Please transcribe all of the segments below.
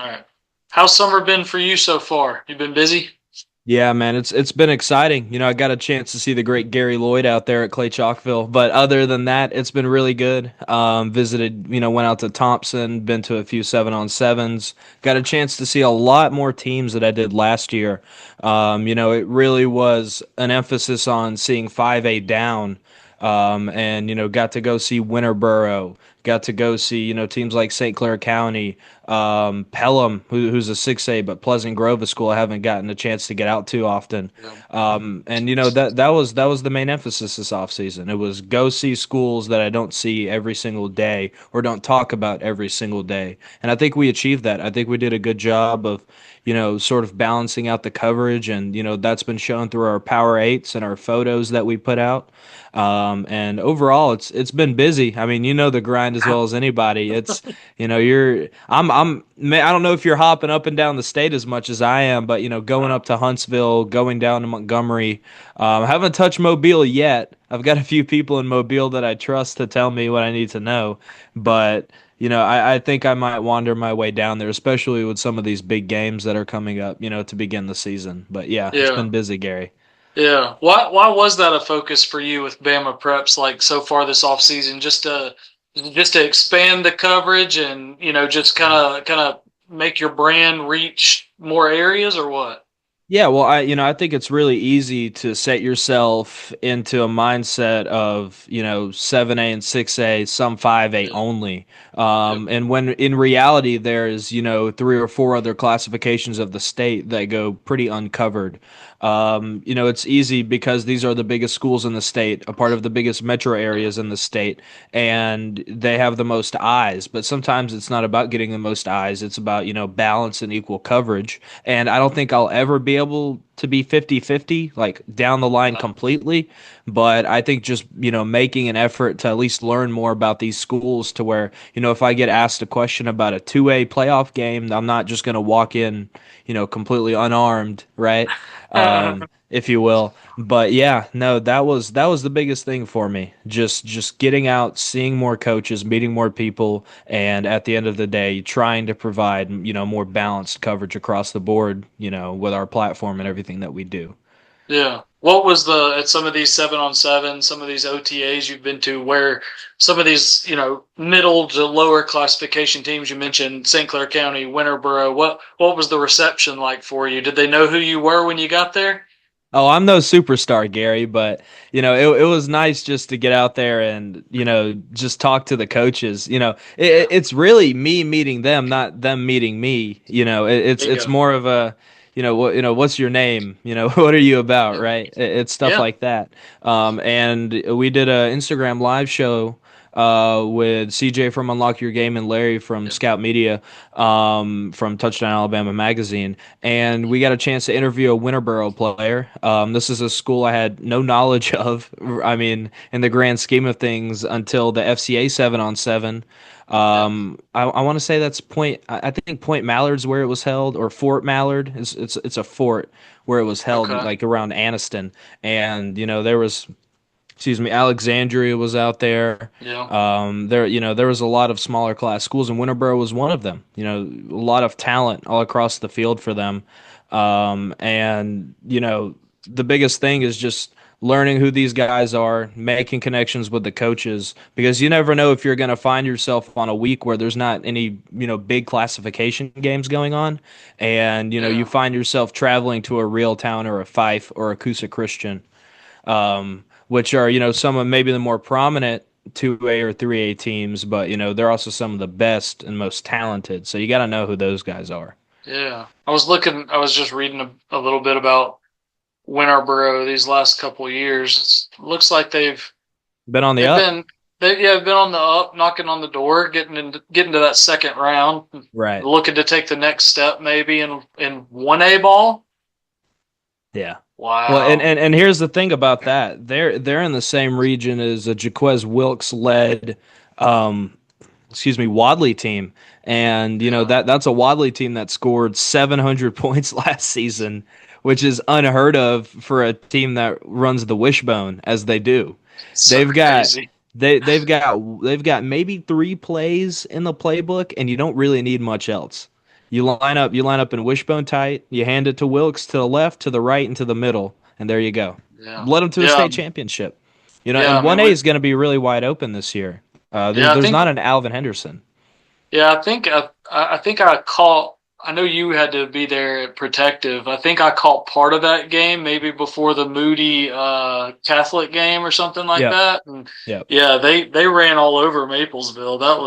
All right. How's summer been for you so far? You been busy? Yeah, man, it's been exciting. I got a chance to see the great Gary Lloyd out there at Clay Chalkville, but other than that, it's been really good. Visited, went out to Thompson, been to a few 7-on-7s, got a chance to see a lot more teams that I did last year. It really was an emphasis on seeing 5A down, and got to go see Winterboro, got to go see teams like St. Clair County, Pelham, who's a 6A, but Pleasant Grove, a school I haven't gotten a chance to get out too often. Yeah. And that was the main emphasis this offseason. It was go see schools that I don't see every single day or don't talk about every single day. And I think we achieved that. I think we did a good job of sort of balancing out the coverage, and that's been shown through our Power Eights and our photos that we put out. And overall, it's been busy. I mean, the grind as well as anybody. It's you're I don't know if you're hopping up and down the state as much as I am, but going up to Huntsville, going down to Montgomery. I haven't touched Mobile yet. I've got a few people in Mobile that I trust to tell me what I need to know, but I think I might wander my way down there, especially with some of these big games that are coming up, to begin the season. But yeah, it's Yeah. been busy, Gary. Yeah. Why was that a focus for you with Bama Preps like so far this off season? Just to expand the coverage and, just kind of make your brand reach more areas or what? Yeah, well, I think it's really easy to set yourself into a mindset of, 7A and 6A, some 5A Yeah. only. Yep. And when in reality, there's, three or four other classifications of the state that go pretty uncovered. It's easy because these are the biggest schools in the state, a part of the biggest metro Yeah. areas in the state, and they have the most eyes. But sometimes it's not about getting the most eyes, it's about, balance and equal coverage. And I don't think I'll ever be able to be 50-50 like down the line No. completely, but I think just, making an effort to at least learn more about these schools to where, if I get asked a question about a 2A playoff game, I'm not just going to walk in, completely unarmed, right? If you will. But yeah, no, that was the biggest thing for me. Just getting out, seeing more coaches, meeting more people, and at the end of the day, trying to provide, more balanced coverage across the board, with our platform and everything that we do. Yeah. What was at some of these 7-on-7, some of these OTAs you've been to where some of these, middle to lower classification teams you mentioned, St. Clair County, Winterboro, what was the reception like for you? Did they know who you were when you got there? Oh, I'm no superstar, Gary, but it was nice just to get out there and just talk to the coaches. Yeah. It's really me meeting them, not them meeting me. It's There you it's go. more of a what's your name? What are you about, Yeah. right? It's stuff Yeah. like that. And we did a Instagram live show with CJ from Unlock Your Game and Larry from Yeah. Scout Media, from Touchdown Alabama magazine, and we got a chance to interview a Winterboro player. This is a school I had no knowledge of. I mean, in the grand scheme of things, until the FCA 7-on-7. Yeah. I want to say that's Point. I think Point Mallard's where it was held, or Fort Mallard. It's a fort where it was held, Okay. like around Anniston, and there was, excuse me, Alexandria was out there. Yeah. There was a lot of smaller class schools, and Winterboro was one of them. A lot of talent all across the field for them. And the biggest thing is just learning who these guys are, making connections with the coaches, because you never know if you're going to find yourself on a week where there's not any, big classification games going on, and you Yeah. find yourself traveling to a Real Town or a Fife or a Coosa Christian, which are some of maybe the more prominent 2A or 3A teams, but they're also some of the best and most talented. So you got to know who those guys are. Yeah. I was just reading a little bit about Winterboro these last couple of years. It looks like Been on the they've up, been they've been on the up, knocking on the door, getting to that second round, right? looking to take the next step maybe in 1A ball. Yeah. Well, and, Wow. and and here's the thing about that. They're in the same region as a Jaquez Wilkes led, um, excuse me, Wadley team, and Yeah. that's a Wadley team that scored 700 points last season, which is unheard of for a team that runs the wishbone as they do. So They've got crazy. they've got maybe three plays in the playbook, and you don't really need much else. You line up in wishbone tight. You hand it to Wilkes to the left, to the right, and to the middle, and there you go. Yeah, Led them to a yeah, state championship. You know, yeah. and I mean, 1A is going to be really wide open this year. yeah. There's not an Alvin Henderson. Yeah, I think I caught. I know you had to be there at Protective. I think I caught part of that game, maybe before the Moody Catholic game or something like Yep. that. And Yep. yeah, they ran all over Maplesville. That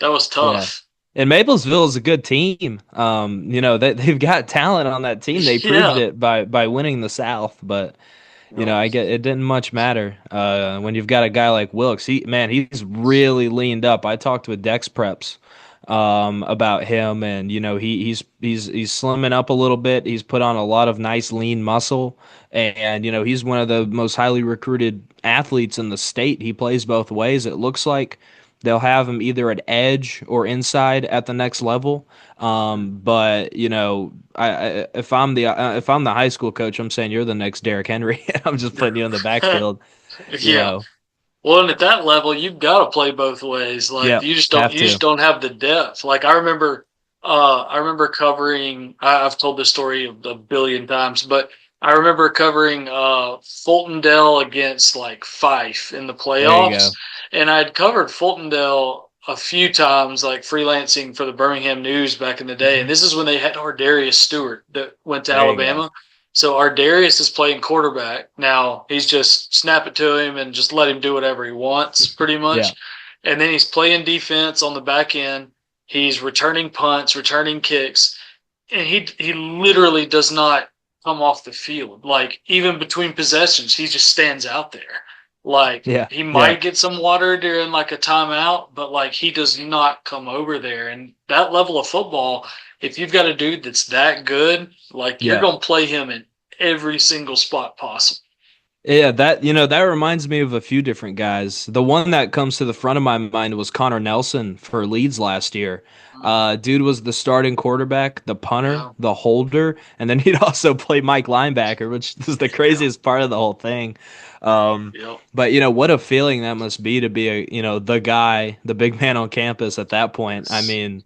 was Yeah. tough. And Maplesville is a good team. You know, they've got talent on that team. They proved Yeah. it by winning the South, but you know, Yep. I get it didn't much matter when you've got a guy like Wilkes. He's really leaned up. I talked with Dex Preps about him, and you know, he's slimming up a little bit. He's put on a lot of nice lean muscle, and you know, he's one of the most highly recruited athletes in the state. He plays both ways. It looks like they'll have him either at edge or inside at the next level. But you know, if I'm the high school coach, I'm saying you're the next Derrick Henry. I'm just putting you in the backfield. You Yeah. know, Well, and at that level, you've got to play both ways. Like yep, have you just to. don't have the depth. Like I remember covering. I've told this story a billion times, but I remember covering Fultondale against like Fife in the There you playoffs, go. and I'd covered Fultondale a few times, like freelancing for the Birmingham News back in the day. And Hmm. this is when they had Ardarius Stewart that went to There you go. Alabama. So Ardarius is playing quarterback. Now he's just snap it to him and just let him do whatever he wants, pretty Yeah, much. And then he's playing defense on the back end. He's returning punts, returning kicks, and he literally does not come off the field. Like even between possessions, he just stands out there. Like yeah, he yeah, might get some water during like a timeout, but like he does not come over there. And that level of football, if you've got a dude that's that good, like you're yeah. gonna play him in every single spot possible. Yeah, that you know that reminds me of a few different guys. The one that comes to the front of my mind was Connor Nelson for Leeds last year. Dude was the starting quarterback, the punter, Yeah, the holder, and then he'd also play Mike linebacker, which is the yeah, craziest part of the whole thing. Um, yeah, but you know what a feeling that must be to be a the guy, the big man on campus at that point. I mean,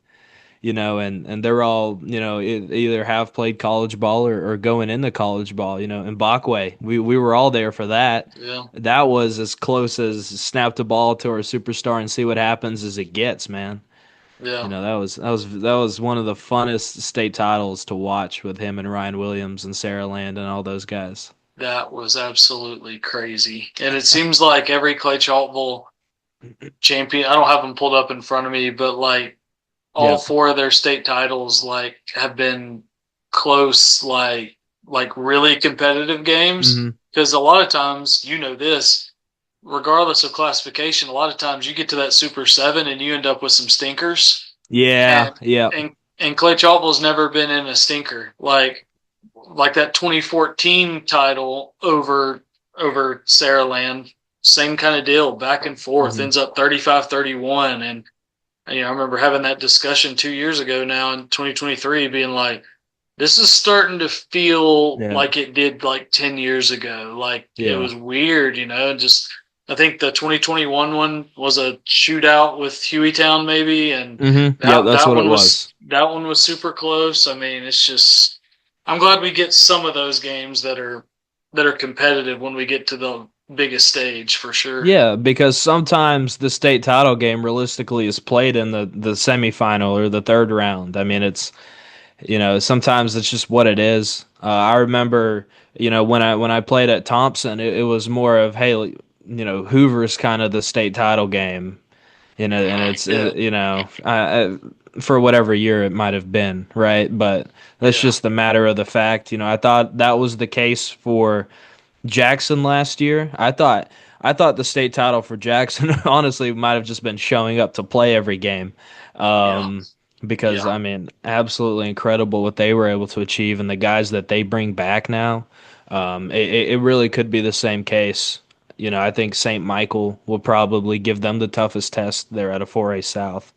and they're all, either have played college ball or going into college ball, Mbakwe. We were all there for that. yeah, That was as close as snap the ball to our superstar and see what happens as it gets, man. yeah. That was one of the funnest state titles to watch with him and Ryan Williams and Sarah Land and all those guys. That was absolutely crazy. And it seems like every Clay Chalkville champion, I don't have them pulled up in front of me, but like all Yep. four of their state titles like have been close, like really competitive games. Hmm. Because a lot of times, you know this, regardless of classification, a lot of times you get to that Super Seven and you end up with some stinkers. Yeah. And Yep. and Clay Chalkville's never been in a stinker. Like that 2014 title over Saraland, same kind of deal, back and forth, Hmm. ends up 35-31. And I remember having that discussion 2 years ago now in 2023, being like, this is starting to feel Yeah. like it did like 10 years ago. Like it Yeah. was weird, just I think the 2021 one was a shootout with Hueytown maybe, and Yeah. That's what it was. that one was super close. I mean, it's just I'm glad we get some of those games that are competitive when we get to the biggest stage for sure. Yeah, because sometimes the state title game realistically is played in the semifinal or the third round. I mean, sometimes it's just what it is. I remember, when I played at Thompson, it was more of, hey, Hoover's kind of the state title game, and it's, Yeah, for whatever year it might have been, right? But that's yeah, just the matter of the fact. I thought that was the case for Jackson last year. I thought the state title for Jackson honestly might have just been showing up to play every game. yeah, Um, because yeah, I mean, absolutely incredible what they were able to achieve and the guys that they bring back now. It really could be the same case. I think St. Michael will probably give them the toughest test there at a 4A South.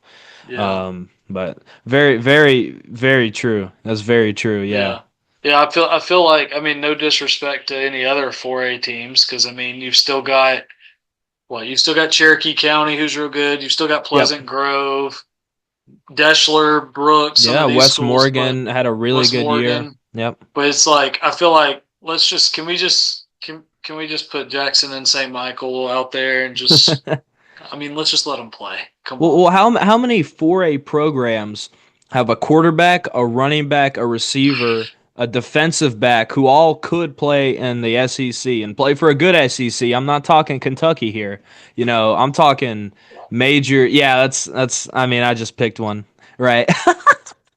yeah. But very, very, very true. That's very true. Yeah. Yeah. Yeah, I feel like no disrespect to any other 4A teams because you've still got Cherokee County who's real good. You've still got Yep. Pleasant Grove. Deschler, Brooks, some Yeah, of these Wes schools, but Morgan had a really West good year. Morgan. Yep. But it's like I feel like let's just can we just put Jackson and St. Michael out there and just I mean let's just let them play. Come on. Well, how many 4A programs have a quarterback, a running back, a receiver, a defensive back who all could play in the SEC and play for a good SEC? I'm not talking Kentucky here. I'm talking major. Yeah, that's. I mean, I just picked one, right?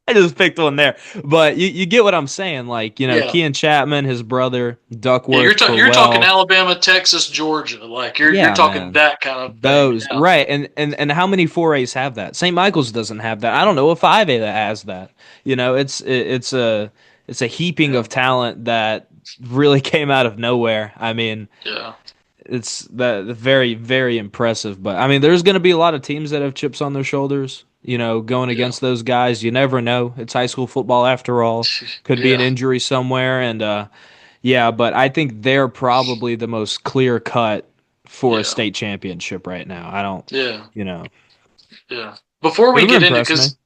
I just picked one there, but you get what I'm saying. Like, Yeah. Kean Chapman, his brother Yeah, Duckworth, you're talking Crowell. Alabama, Texas, Georgia. Like you're Yeah, talking man. that kind of thing. Those Yeah. right, and how many 4As have that? St. Michael's doesn't have that. I don't know if 5A that has that. It's a heaping Yeah. of talent that really came out of nowhere. I mean, Yeah. it's very very impressive. But I mean, there's going to be a lot of teams that have chips on their shoulders. Going Yeah. against those guys, you never know. It's high school football after all. Could be an Yeah. injury somewhere, and yeah, but I think they're probably the most clear cut for a Yeah. state championship right now. I don't, Yeah. you know, Yeah. Before we Hoover get into impressed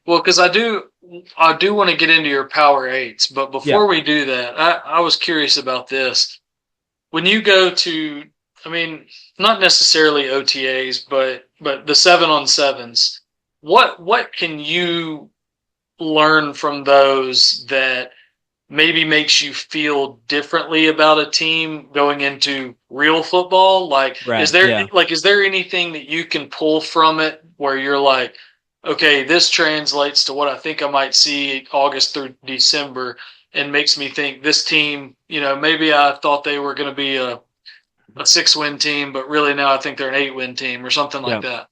me. because I do want to get into your power eights, but Yeah, before we do that, I was curious about this. When you go to, I mean, not necessarily OTAs, but the 7-on-7s, what can you learn from those that maybe makes you feel differently about a team going into real football? Like, right. Yeah, is there anything that you can pull from it where you're like, okay, this translates to what I think I might see August through December and makes me think this team, maybe I thought they were going to be a 6-win team, but really now I think they're an 8-win team or something like yeah. that.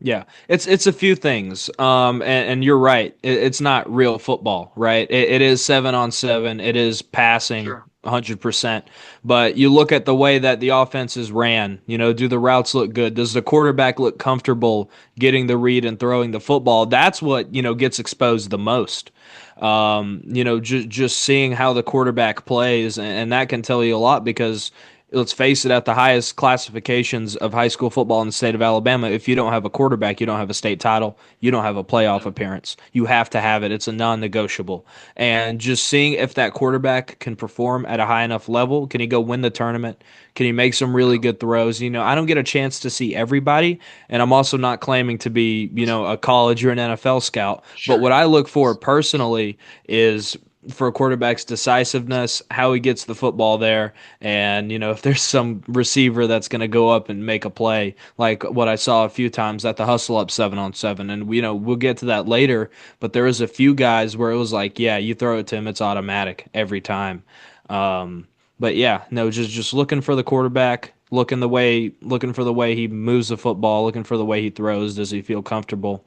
Yeah, it's a few things. And you're right. It's not real football, right? It is 7-on-7. It is passing Sure. 100%. But you look at the way that the offenses ran. Do the routes look good? Does the quarterback look comfortable getting the read and throwing the football? That's what gets exposed the most. Just seeing how the quarterback plays, and that can tell you a lot because let's face it, at the highest classifications of high school football in the state of Alabama, if you don't have a quarterback, you don't have a state title, you don't have a playoff Yeah. appearance. You have to have it. It's a non negotiable. And just seeing if that quarterback can perform at a high enough level, can he go win the tournament? Can he make some really Yeah. good throws? I don't get a chance to see everybody, and I'm also not claiming to be, a college or an NFL scout. But Sure. what I look for personally is for a quarterback's decisiveness, how he gets the football there, and if there's some receiver that's going to go up and make a play, like what I saw a few times at the hustle up 7-on-7, and we'll get to that later. But there was a few guys where it was like, yeah, you throw it to him, it's automatic every time. Um, but yeah, no, just looking for the quarterback, looking for the way he moves the football, looking for the way he throws. Does he feel comfortable?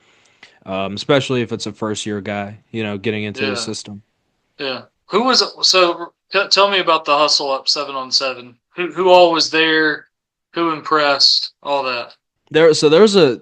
Especially if it's a first year guy, getting into the Yeah. system. Yeah. Who was it? So tell me about the hustle up 7-on-7. Who all was there? Who impressed? All that. There's a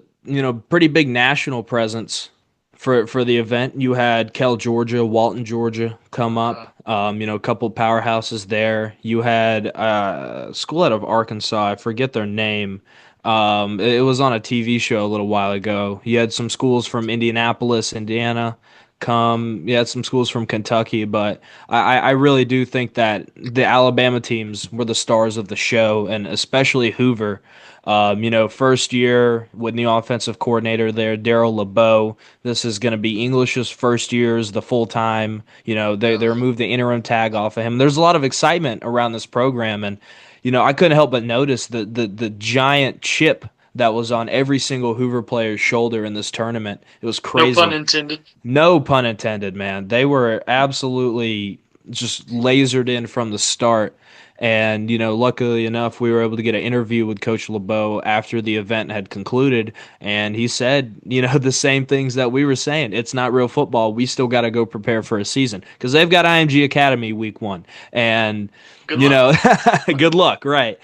pretty big national presence for the event. You had Kell, Georgia, Walton, Georgia come up. Uh, A couple powerhouses there. You had a school out of Arkansas. I forget their name. It was on a TV show a little while ago. You had some schools from Indianapolis, Indiana come. You had some schools from Kentucky, but I really do think that the Alabama teams were the stars of the show, and especially Hoover. First year with new offensive coordinator there, Daryl LeBeau. This is going to be English's first year as the full time. They yeah. removed the interim tag off of him. There's a lot of excitement around this program, and I couldn't help but notice the giant chip that was on every single Hoover player's shoulder in this tournament. It was No pun crazy. intended. No pun intended, man. They were absolutely just lasered in from the start. And, luckily enough, we were able to get an interview with Coach LeBeau after the event had concluded. And he said, the same things that we were saying. It's not real football. We still got to go prepare for a season because they've got IMG Academy week 1. And, Good luck. good luck, right?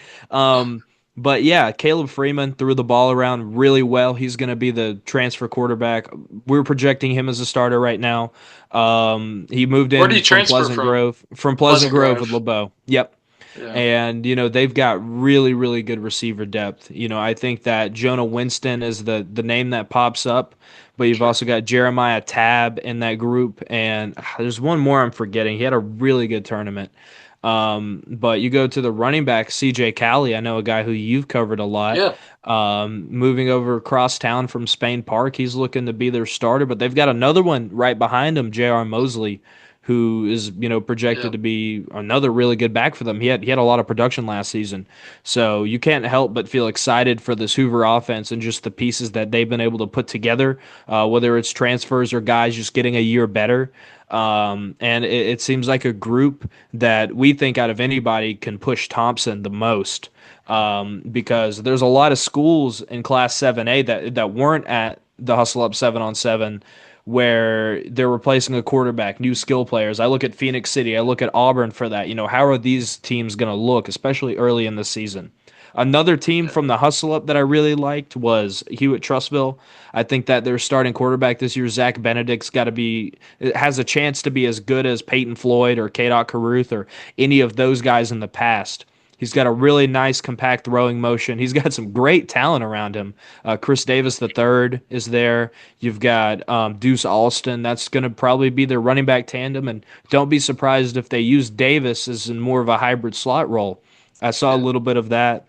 But yeah, Caleb Freeman threw the ball around really well. He's going to be the transfer quarterback. We're projecting him as a starter right now. He moved Where do in you transfer from? From Pleasant Pleasant Grove with Grove. LeBeau. Yep. Yeah. And, they've got really, really good receiver depth. I think that Jonah Winston is the name that pops up, but you've Sure. also got Jeremiah Tab in that group. And there's one more I'm forgetting. He had a really good tournament. But you go to the running back, CJ Cali. I know a guy who you've covered a lot. Yeah. Moving over across town from Spain Park, he's looking to be their starter. But they've got another one right behind him, J.R. Mosley, who is projected Yeah. to be another really good back for them. He had a lot of production last season, so you can't help but feel excited for this Hoover offense and just the pieces that they've been able to put together. Whether it's transfers or guys just getting a year better. And it seems like a group that we think out of anybody can push Thompson the most. Because there's a lot of schools in Class 7A that weren't at the Hustle Up 7-on-7 where they're replacing a quarterback, new skill players. I look at Phoenix City, I look at Auburn for that. How are these teams going to look, especially early in the season? Another team Yeah. from the Hustle Up that I really liked was Hewitt-Trussville. I think that their starting quarterback this year, Zach Benedict's got to be has a chance to be as good as Peyton Floyd or K. Caruth or any of those guys in the past. He's got a really nice, compact throwing motion. He's got some great talent around him. Chris Davis III is there. You've got Deuce Alston. That's going to probably be their running back tandem. And don't be surprised if they use Davis as in more of a hybrid slot role. I saw a Yeah. little bit of that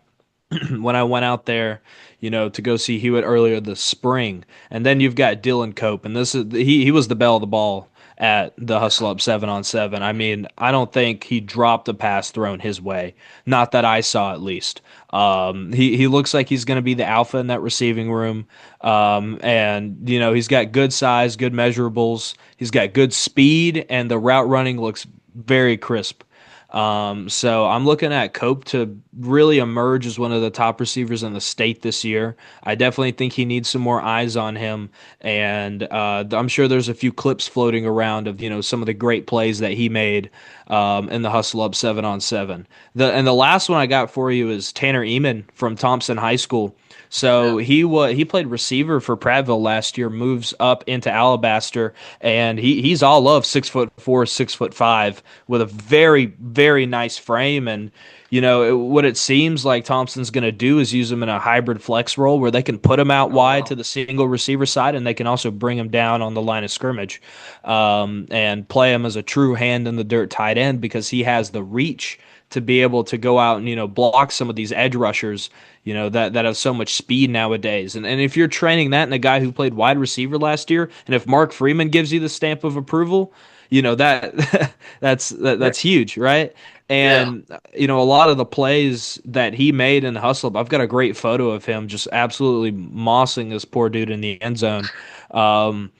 when I went out there, to go see Hewitt earlier this spring. And then you've got Dylan Cope, and this is he was the bell of the ball at the Hustle Up 7-on-7. I mean, I don't think he dropped a pass thrown his way. Not that I saw, at least. He looks like he's going to be the alpha in that receiving room. And he's got good size, good measurables. He's got good speed, and the route running looks very crisp. So I'm looking at Cope to really emerge as one of the top receivers in the state this year. I definitely think he needs some more eyes on him, and I'm sure there's a few clips floating around of some of the great plays that he made in the Hustle Up 7-on-7. The last one I got for you is Tanner Eamon from Thompson High School. So Yeah. he played receiver for Prattville last year, moves up into Alabaster, and he's all of 6'4", 6'5", with a very very nice frame. And what it seems like Thompson's going to do is use him in a hybrid flex role where they can put him out Oh wide to wow. the single receiver side, and they can also bring him down on the line of scrimmage, and play him as a true hand in the dirt tight end because he has the reach to be able to go out and block some of these edge rushers that have so much speed nowadays. And if you're training that in a guy who played wide receiver last year, and if Mark Freeman gives you the stamp of approval, that Yeah. that's huge, right? Yeah. And a lot of the plays that he made in the hustle, I've got a great photo of him just absolutely mossing this poor dude in the end zone. Um,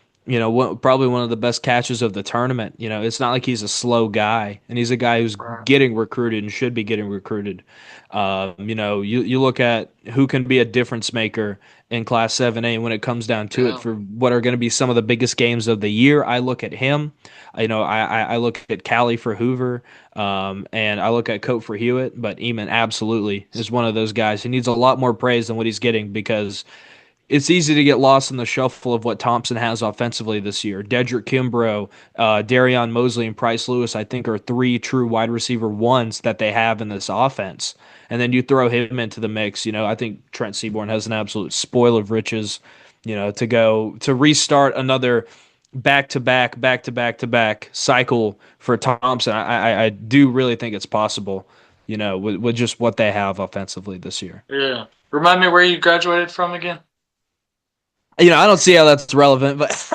probably one of the best catches of the tournament. It's not like he's a slow guy, and he's a guy who's Right. getting recruited and should be getting recruited. You look at who can be a difference maker in Class 7A when it comes down to it Yeah. for what are going to be some of the biggest games of the year. I look at him. I look at Callie for Hoover, and I look at Cope for Hewitt. But Eamon absolutely is one of those guys. He needs a lot more praise than what he's getting because it's easy to get lost in the shuffle of what Thompson has offensively this year. Dedrick Kimbrough, Darion Mosley, and Price Lewis, I think, are three true wide receiver ones that they have in this offense. And then you throw him into the mix. I think Trent Seaborn has an absolute spoil of riches, to go to restart another back to back cycle for Thompson. I do really think it's possible, with just what they have offensively this year. Yeah. Remind me where you graduated from again? I don't see how that's relevant, but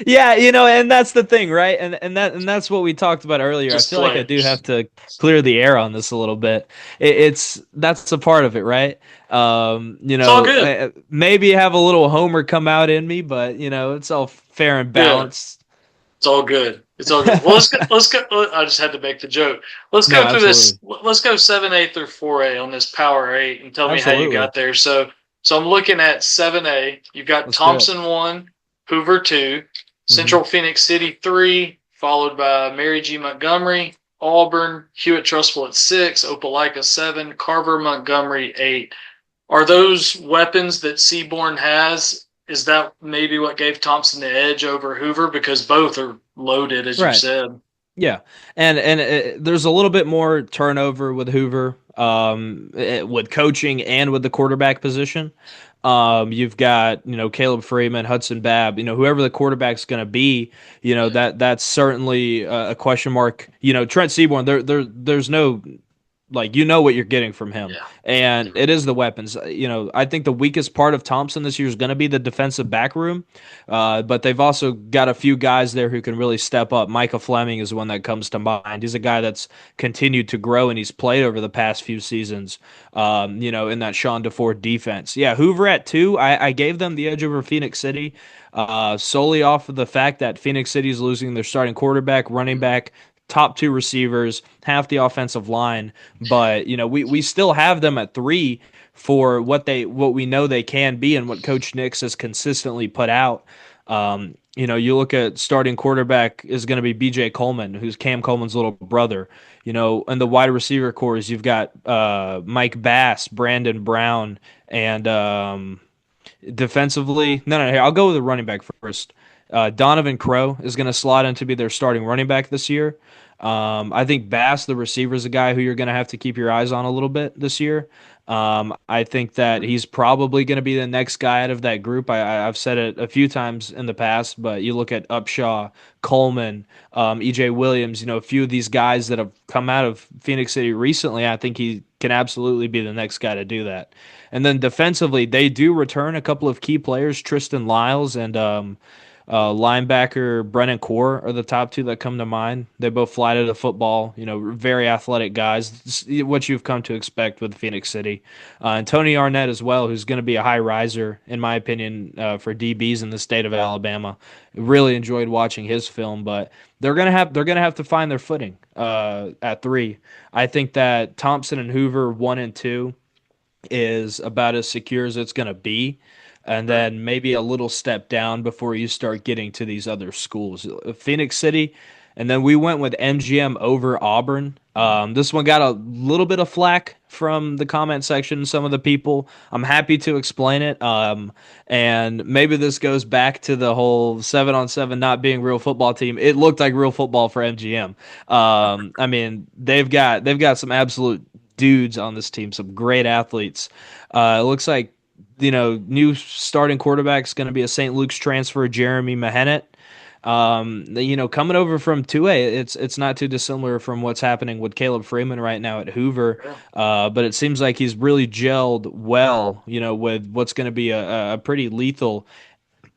yeah, and that's the thing, right? And that's what we talked about earlier. I Just feel like I do players. have to clear the air on this a little bit. It's that's a part of it, right? It's all good. Maybe have a little homer come out in me, but it's all fair and Yeah. balanced. It's all good. It's all good. Well, let's go. Let's go. I just had to make the joke. Let's No, go through this. absolutely, Let's go 7A through 4A on this Power 8 and tell me how you absolutely. got there. So I'm looking at 7A. You've got Let's do it. Thompson 1, Hoover 2, Hmm. Central Phoenix City 3, followed by Mary G. Montgomery, Auburn, Hewitt Trussville at 6, Opelika 7, Carver Montgomery 8. Are those weapons that Seaborn has? Is that maybe what gave Thompson the edge over Hoover? Because both are loaded, as you Right. said. Yeah, and there's a little bit more turnover with Hoover, with coaching and with the quarterback position. You've got Caleb Freeman, Hudson Babb, whoever the quarterback's going to be. That's certainly a question mark. Trent Seaborn. There's no like what you're getting from him, Yeah. and it is the weapons. I think the weakest part of Thompson this year is going to be the defensive back room, but they've also got a few guys there who can really step up. Micah Fleming is one that comes to mind. He's a guy that's continued to grow and he's played over the past few seasons. In that Sean DeFord defense. Yeah, Hoover at two. I gave them the edge over Phoenix City. Solely off of the fact that Phoenix City is losing their starting quarterback, running back, top two receivers, half the offensive line, but we still have them at three for what we know they can be and what Coach Nix has consistently put out. You look at starting quarterback is going to be B.J. Coleman, who's Cam Coleman's little brother. And the wide receiver cores, you've got Mike Bass, Brandon Brown, and defensively, no, here, I'll go with the running back first. Donovan Crow is going to slot in to be their starting running back this year. I think Bass, the receiver, is a guy who you're going to have to keep your eyes on a little bit this year. I think that he's probably going to be the next guy out of that group. I've said it a few times in the past, but you look at Upshaw, Coleman, EJ Williams, a few of these guys that have come out of Phoenix City recently. I think he can absolutely be the next guy to do that. And then defensively, they do return a couple of key players, Tristan Lyles and linebacker Brennan Core are the top two that come to mind. They both fly to the football, very athletic guys. What you've come to expect with Phoenix City, and Tony Arnett as well, who's going to be a high riser in my opinion for DBs in the state of Alabama. Really enjoyed watching his film, but they're gonna have to find their footing at three. I think that Thompson and Hoover one and two is about as secure as it's going to be. And Right. then maybe a little step down before you start getting to these other schools. Phoenix City, and then we went with MGM over Auburn. This one got a little bit of flack from the comment section, some of the people. I'm happy to explain it. And maybe this goes back to the whole 7-on-7 not being real football team. It looked like real football for MGM. I mean, they've got some absolute dudes on this team, some great athletes. It looks like new starting quarterback is going to be a St. Luke's transfer, Jeremy Mahenet. Coming over from 2A, it's not too dissimilar from what's happening with Caleb Freeman right now at Hoover. Yeah. But it seems like he's really gelled well, with what's going to be a pretty lethal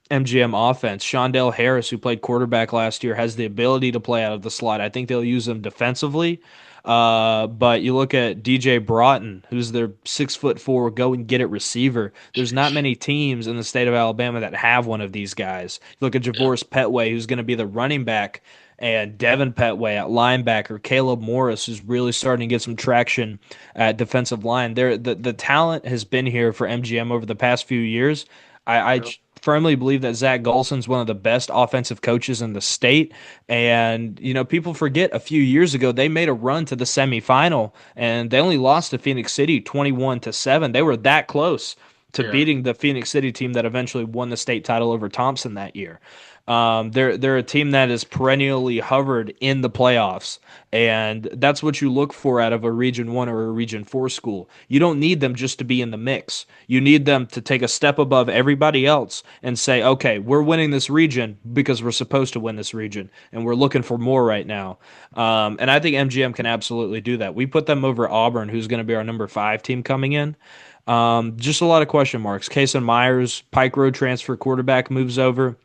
MGM offense. Shondell Harris, who played quarterback last year, has the ability to play out of the slot. I think they'll use him defensively. But you look at DJ Broughton, who's their 6'4" go and get it receiver. There's not many teams in the state of Alabama that have one of these guys. You look at Yeah. Javoris Petway, who's going to be the running back, and Devin Petway at linebacker, Caleb Morris, who's really starting to get some traction at defensive line. The talent has been here for MGM over the past few years. I Yeah. firmly believe that Zach Golson's one of the best offensive coaches in the state. And, people forget a few years ago, they made a run to the semifinal and they only lost to Phoenix City 21-7. They were that close to Yeah. beating the Phoenix City team that eventually won the state title over Thompson that year. They're a team that has perennially hovered in the playoffs, and that's what you look for out of a Region 1 or a Region 4 school. You don't need them just to be in the mix. You need them to take a step above everybody else and say, okay, we're winning this region because we're supposed to win this region, and we're looking for more right now. And I think MGM can absolutely do that. We put them over Auburn, who's going to be our number 5 team coming in. Just a lot of question marks. Kason Myers, Pike Road transfer quarterback, moves over.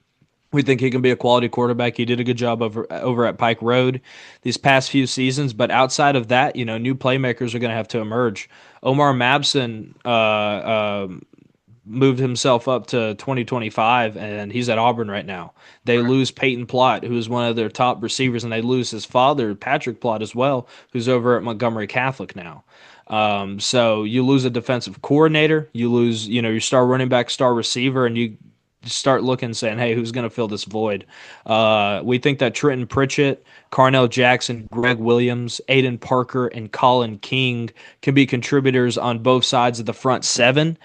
We think he can be a quality quarterback. He did a good job over at Pike Road these past few seasons. But outside of that, new playmakers are going to have to emerge. Omar Mabson moved himself up to 2025, and he's at Auburn right now. They Right. lose Peyton Plott, who is one of their top receivers, and they lose his father, Patrick Plott, as well, who's over at Montgomery Catholic now. So you lose a defensive coordinator, you lose, your star running back, star receiver, and you start looking saying, hey, who's going to fill this void? We think that Trenton Pritchett, Carnell Jackson, Greg Williams, Aiden Parker, and Colin King can be contributors on both sides of the front seven.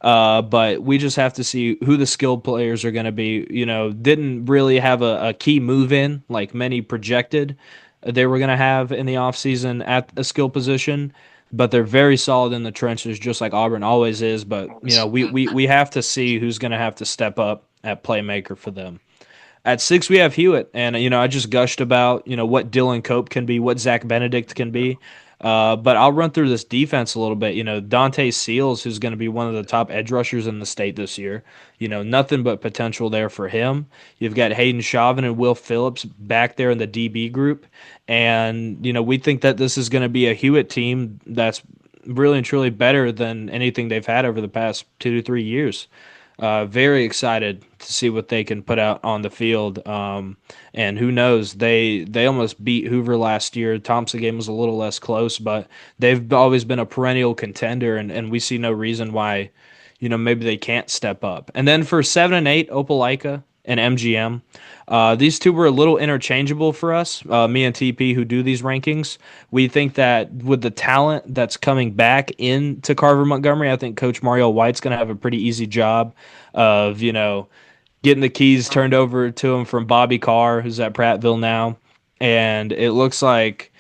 But we just have to see who the skilled players are going to be. Didn't really have a key move in like many projected. they were going to have in the offseason at a skill position, but they're very solid in the trenches, just like Auburn always is. But, we have to see who's going to have to step up at playmaker for them. At six, we have Hewitt, and I just gushed about what Dylan Cope can be, what Zach Benedict can be. But I'll run through this defense a little bit. Dante Seals, who's going to be one of the top edge rushers in the state this year. Nothing but potential there for him. You've got Hayden Chauvin and Will Phillips back there in the DB group, and we think that this is going to be a Hewitt team that's really and truly better than anything they've had over the past 2 to 3 years. Very excited to see what they can put out on the field. And who knows? They almost beat Hoover last year. Thompson game was a little less close, but they've always been a perennial contender, and we see no reason why, maybe they can't step up. And then for 7 and 8, Opelika and MGM. These two were a little interchangeable for us, me and TP, who do these rankings. We think that with the talent that's coming back into Carver Montgomery, I think Coach Mario White's going to have a pretty easy job of, getting the keys turned over to him from Bobby Carr, who's at Prattville now. And it looks like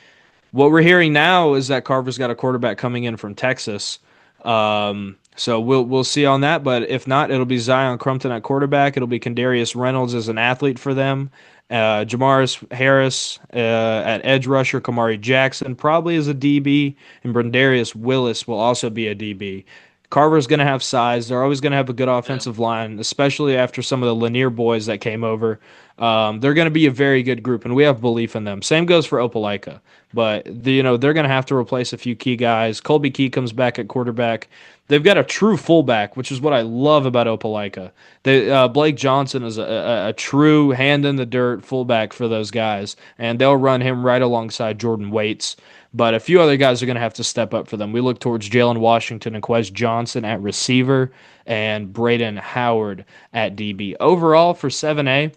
what we're hearing now is that Carver's got a quarterback coming in from Texas. So we'll see on that, but if not, it'll be Zion Crumpton at quarterback. It'll be Kendarius Reynolds as an athlete for them. Jamaris Harris at edge rusher. Kamari Jackson probably as a DB, and Brendarius Willis will also be a DB. Carver's going to have size. They're always going to have a good offensive line, especially after some of the Lanier boys that came over. They're going to be a very good group, and we have belief in them. Same goes for Opelika, but they're going to have to replace a few key guys. Colby Key comes back at quarterback. They've got a true fullback, which is what I love about Opelika. Blake Johnson is a true hand in the dirt fullback for those guys, and they'll run him right alongside Jordan Waits. But a few other guys are going to have to step up for them. We look towards Jalen Washington and Quez Johnson at receiver and Braden Howard at DB. Overall, for 7A,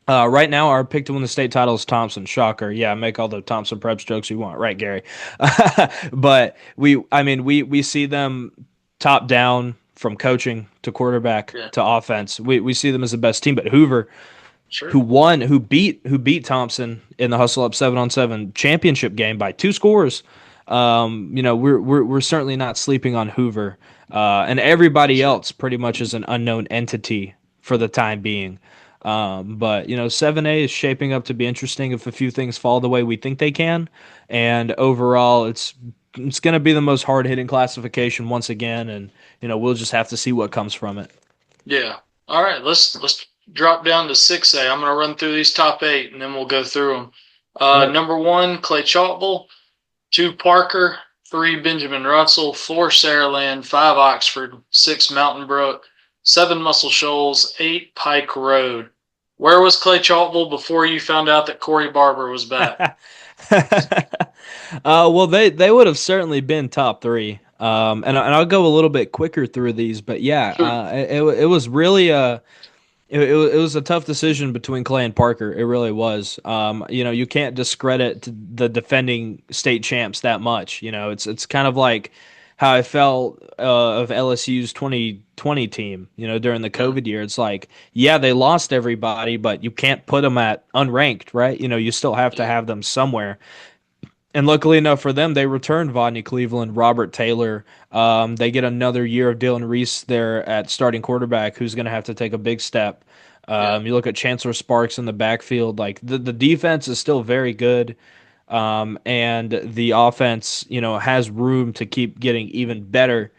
right now our pick to win the state title is Thompson. Shocker. Yeah, make all the Thompson Preps jokes you want. Right, Gary? But we see them top down from coaching to quarterback to offense. We see them as the best team. But Hoover, Sure. who beat Thompson in the Hustle Up 7-on-7 championship game by 2 scores. We're certainly not sleeping on Hoover, and everybody else pretty much is an unknown entity for the time being. But 7A is shaping up to be interesting if a few things fall the way we think they can, and overall it's going to be the most hard hitting classification once again, and we'll just have to see what comes from it. Yeah. All right. Let's drop down to 6A. I'm going to run through these top 8, and then we'll go through them. Right. Number 1, Clay Chalkville. 2, Parker. 3, Benjamin Russell. 4, Saraland. 5, Oxford. 6, Mountain Brook. 7, Muscle Shoals. 8, Pike Road. Where was Clay Chalkville before you found out that Corey Barber was back? Well, they would have certainly been top 3. And I'll go a little bit quicker through these, but yeah, it was really it was a tough decision between Clay and Parker. It really was. You can't discredit the defending state champs that much. It's kind of like how I felt of LSU's 2020 team. During the COVID year, it's like, yeah, they lost everybody, but you can't put them at unranked, right? You still have to have them somewhere. And luckily enough for them, they returned Vodney Cleveland, Robert Taylor. They get another year of Dylan Reese there at starting quarterback, who's going to have to take a big step. You look at Chancellor Sparks in the backfield. Like the defense is still very good, and the offense, has room to keep getting even better.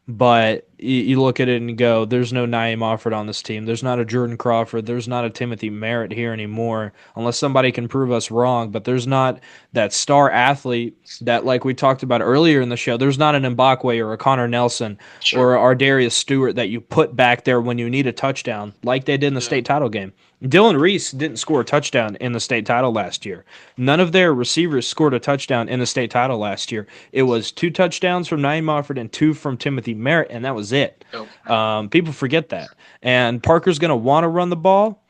But you look at it and go, there's no Naeem Offord on this team. There's not a Jordan Crawford. There's not a Timothy Merritt here anymore, unless somebody can prove us wrong. But there's not that star athlete that, like we talked about earlier in the show, there's not an Mbakwe or a Connor Nelson or a Darius Stewart that you put back there when you need a touchdown, like they did in the state title game. Dylan Reese didn't score a touchdown in the state title last year. None of their receivers scored a touchdown in the state title last year. It was 2 touchdowns from Naeem Offord and 2 from Timothy Merritt, and that was it. People forget that. And Parker's going to want to run the ball,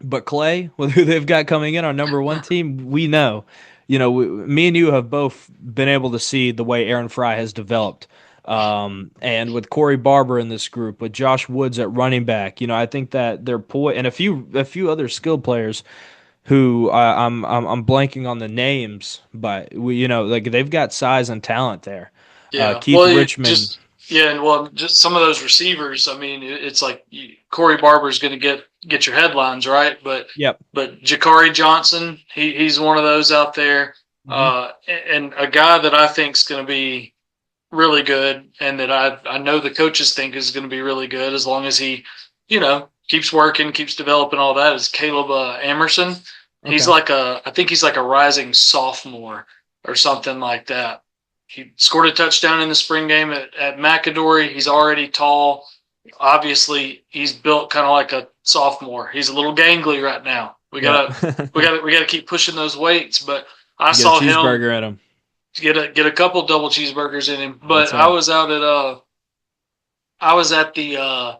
but Clay, with who they've got coming in, our number 1 team, we know. Me and you have both been able to see the way Aaron Fry has developed. And with Corey Barber in this group, with Josh Woods at running back, I think that they're and a few other skilled players who I'm blanking on the names, but like they've got size and talent there. Yeah. Keith Well, you Richmond. just yeah, and well, just some of those receivers. I mean, it's like Corey Barber's going to get your headlines, right? Yep. But Jakari Johnson, he's one of those out there, Hmm. and a guy that I think is going to be really good, and that I know the coaches think is going to be really good as long as he, keeps working, keeps developing all that. Is Caleb Emerson? Okay. I think he's like a rising sophomore or something like that. He scored a touchdown in the spring game at McAdory. He's already tall. Obviously, he's built kind of like a sophomore. He's a little gangly right now. We Yep. gotta we gotta keep pushing those weights. But I Get a saw him cheeseburger at him. get a couple double cheeseburgers in him. That's But right. I was at the